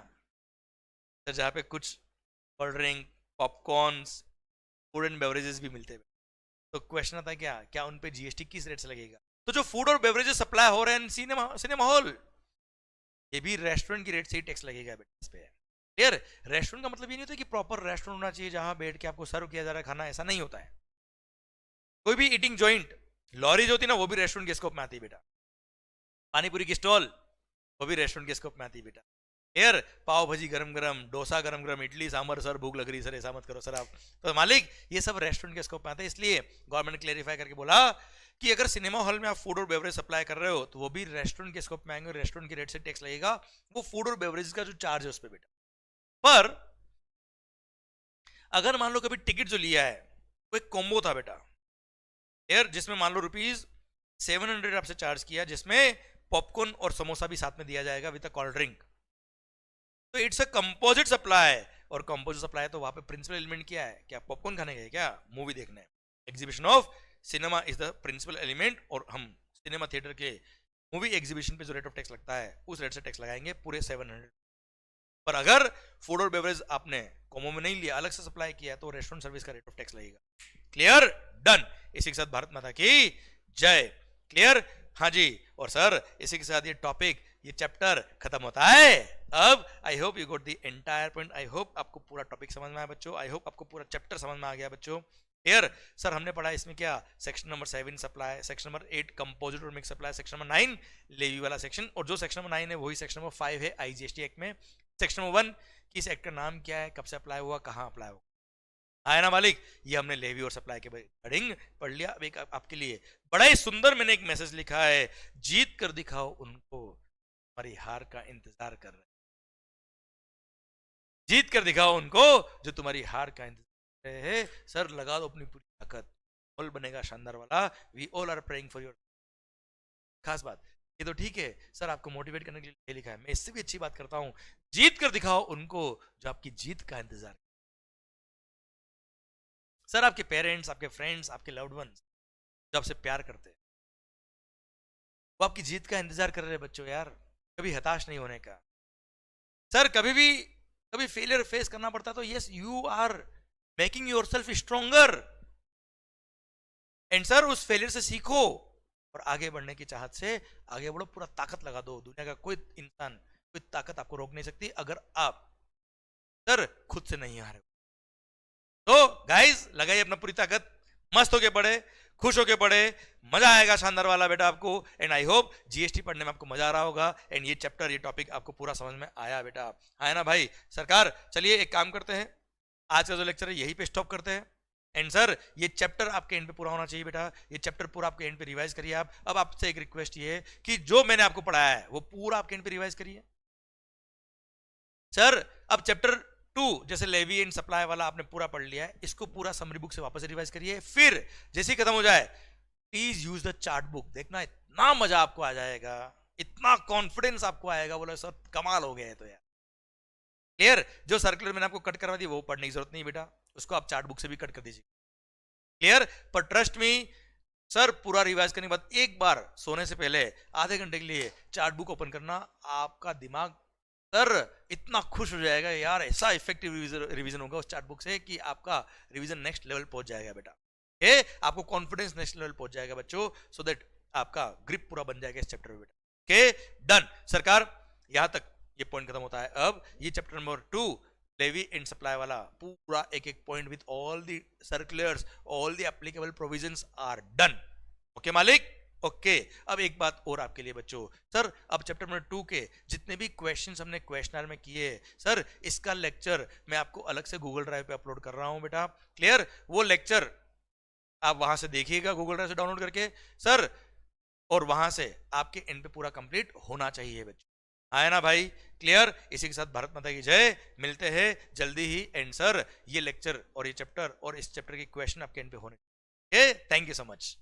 तो जहाँ पे कुछ cold drink, popcorns, food and beverages भी मिलते हैं। तो क्वेश्चन आता है क्या क्या उन पे जीएसटी किस रेट से लगेगा? तो जो फूड और बेवरेजेस सप्लाई हो रहे हैं सिनेमा सिनेमा हॉल, ये भी रेस्टोरेंट की रेट से ही टैक्स लगेगा बेटा इस पे। क्लियर? रेस्टोरेंट का मतलब ये नहीं होता कि प्रॉपर रेस्टोरेंट होना चाहिए जहां बैठ के आपको सर्व किया जा रहा है खाना, ऐसा नहीं होता है। कोई भी ईटिंग जॉइंट, लॉरी जो होती है ना, वो भी रेस्टोरेंट के स्कोप में आती है बेटा। पानीपुरी की स्टॉल, वो भी रेस्टोरेंट के स्कोप में आती है बेटा। यार पाव भाजी गरम गरम, डोसा गरम गरम, इडली सांभर, सर भूख लग रही सर, ऐसा मत करो सर आप। तो मालिक ये सब रेस्टोरेंट के स्कोप में आता है, इसलिए गवर्नमेंट ने क्लेरिफाई करके बोला कि अगर सिनेमा हॉल में आप फूड और बेवरेज सप्लाई कर रहे हो तो वो भी रेस्टोरेंट के स्कोप में आएंगे, रेस्टोरेंट की रेट से टैक्स लगेगा, वो फूड और बेवरेज का जो चार्ज है उस पर बेटा। पर अगर मान लो कभी टिकट जो लिया है वो एक कॉम्बो था बेटा, यार जिसमें मान लो ₹700 आपसे चार्ज किया, जिसमें पॉपकॉर्न और समोसा भी साथ में दिया जाएगा विद अ कोल्ड ड्रिंक, तो इट्स अ कंपोजिट सप्लाई। और कंपोजिट सप्लाई तो वहां पे प्रिंसिपल एलिमेंट क्या है? क्या पॉपकॉर्न खाने गए, क्या मूवी देखने? Exhibition of cinema is the principal element, और हम सिनेमा थिएटर के मूवी एग्जीबिशन पे जो रेट ऑफ टैक्स लगता है उस रेट से टैक्स लगाएंगे पूरे 700। पर अगर फूड और बेवरेज आपने कॉमो में नहीं लिया, अलग से सप्लाई किया, तो रेस्टोरेंट सर्विस का रेट ऑफ टैक्स लगेगा। क्लियर? डन। इसी के साथ भारत माता की जय। क्लियर? हाँ जी। और सर इसी के साथ ये टॉपिक, ये चैप्टर खत्म होता है। अब आई hope you got the entire point, I hope आपको पूरा टॉपिक समझ में आया बच्चों, आई होप आपको पूरा चैप्टर समझ में आ गया बच्चों। क्लियर? सर हमने पढ़ा इसमें क्या, section number 7 supply, section number 8 composite और mix supply, section number 9 levy वाला सेक्शन, और जो सेक्शन नंबर 9 है वही सेक्शन नंबर 5 है आईजीएसटी एक्ट में। सेक्शन नंबर 1 कि इस एक्ट का नाम क्या है, कब से अप्लाई हुआ, कहां अप्लाई हुआ, आया ना मालिक? ये हमने लेवी और सप्लाई के हेडिंग पढ़ लिया। अब एक आपके लिए बड़ा ही सुंदर मैंने एक मैसेज लिखा है, जीत कर दिखाओ उनको हमारी हार का इंतजार कर रहे हैं। जीत कर दिखाओ उनको जो तुम्हारी हार का इंतजार कर रहे हैं। सर लगा दो अपनी पूरी ताकत, ऑल बनेगा शानदार वाला। We all are praying for your. खास बात ये तो ठीक है सर, आपको मोटिवेट करने के लिए लिखा है, मैं इससे भी अच्छी बात करता हूं, जीत कर दिखाओ उनको जो आपकी जीत का इंतजार। सर आपके पेरेंट्स, आपके फ्रेंड्स, आपके लव्ड वंस जो आपसे प्यार करते हैं, वो आपकी जीत का इंतजार कर रहे हैं बच्चों। यार कभी हताश नहीं होने का। सर कभी फेलियर फेस करना पड़ता तो yes, you are making yourself stronger, and sir उस फेलियर से सीखो और आगे बढ़ने की चाहत से आगे बढ़ो, पूरा ताकत लगा दो। दुनिया का कोई इंसान, कोई ताकत आपको रोक नहीं सकती अगर आप सर खुद से नहीं आ रहे हो। तो गाइस लगाइए अपना पूरी ताकत, मस्त होके पढ़े, खुश होके पढ़े, मजा आएगा शानदार वाला बेटा आपको। एंड आई होप जीएसटी पढ़ने में आपको मजा आ रहा होगा, एंड ये चैप्टर, ये टॉपिक आपको पूरा समझ में आया बेटा, आया ना भाई? सरकार चलिए एक काम करते हैं, आज का जो लेक्चर है यहीं पे स्टॉप करते हैं। एंड सर ये चैप्टर आपके एंड पे पूरा होना चाहिए बेटा, ये चैप्टर पूरा आपके एंड पे रिवाइज करिए आप। अब आपसे एक रिक्वेस्ट ये है कि जो मैंने आपको पढ़ाया है वो पूरा आपके एंड पे रिवाइज करिए। सर अब चैप्टर 2 जैसे लेवी एंड सप्लाई वाला आपने पूरा पढ़ लिया है, इसको पूरा समरी बुक से वापस रिवाइज करिए। फिर जैसे ही खत्म हो जाए please use the chart book, देखना इतना मजा आपको आ जाएगा, इतना कॉन्फिडेंस आपको आएगा, बोले सर कमाल हो गया है। तो यार क्लियर? जो सर्कुलर मैंने आपको कट करवा दी वो पढ़ने की जरूरत नहीं बेटा, उसको आप चार्ट बुक से भी कट कर दीजिए। क्लियर? पर ट्रस्ट मी सर, पूरा रिवाइज करने के बाद एक बार सोने से पहले आधे घंटे के लिए चार्ट बुक ओपन करना, आपका दिमाग सर इतना खुश हो जाएगा यार, ऐसा इफेक्टिव रिवीजन होगा उस चार्ट बुक से कि आपका रिवीजन नेक्स्ट लेवल पहुंच जाएगा बेटा। आपको कॉन्फिडेंस नेक्स्ट लेवल पहुंच जाएगा बच्चों, सो दैट आपका ग्रिप पूरा बन जाएगा इस चैप्टर में बेटा। डन सरकार, यहां तक ये पॉइंट खत्म होता है। अब ये chapter number 2 levy and supply वाला पूरा एक एक point with all the circulars, all the applicable provisions are done. Okay मालिक? ओके अब एक बात और आपके लिए बच्चों, सर अब चैप्टर नंबर 2 के जितने भी क्वेश्चंस हमने क्वेश्चनर में किए सर, इसका लेक्चर मैं आपको अलग से गूगल ड्राइव पे अपलोड कर रहा हूं बेटा। क्लियर? वो लेक्चर आप वहां से देखिएगा गूगल ड्राइव से डाउनलोड करके सर, और वहां से आपके एंड पे पूरा कंप्लीट होना चाहिए बच्चों, आया ना भाई? क्लियर? इसी के साथ भारत माता की जय, मिलते हैं जल्दी ही। एंड सर ये लेक्चर और ये चैप्टर और इस चैप्टर के क्वेश्चन आपके एंड पे होने। Thank you so much.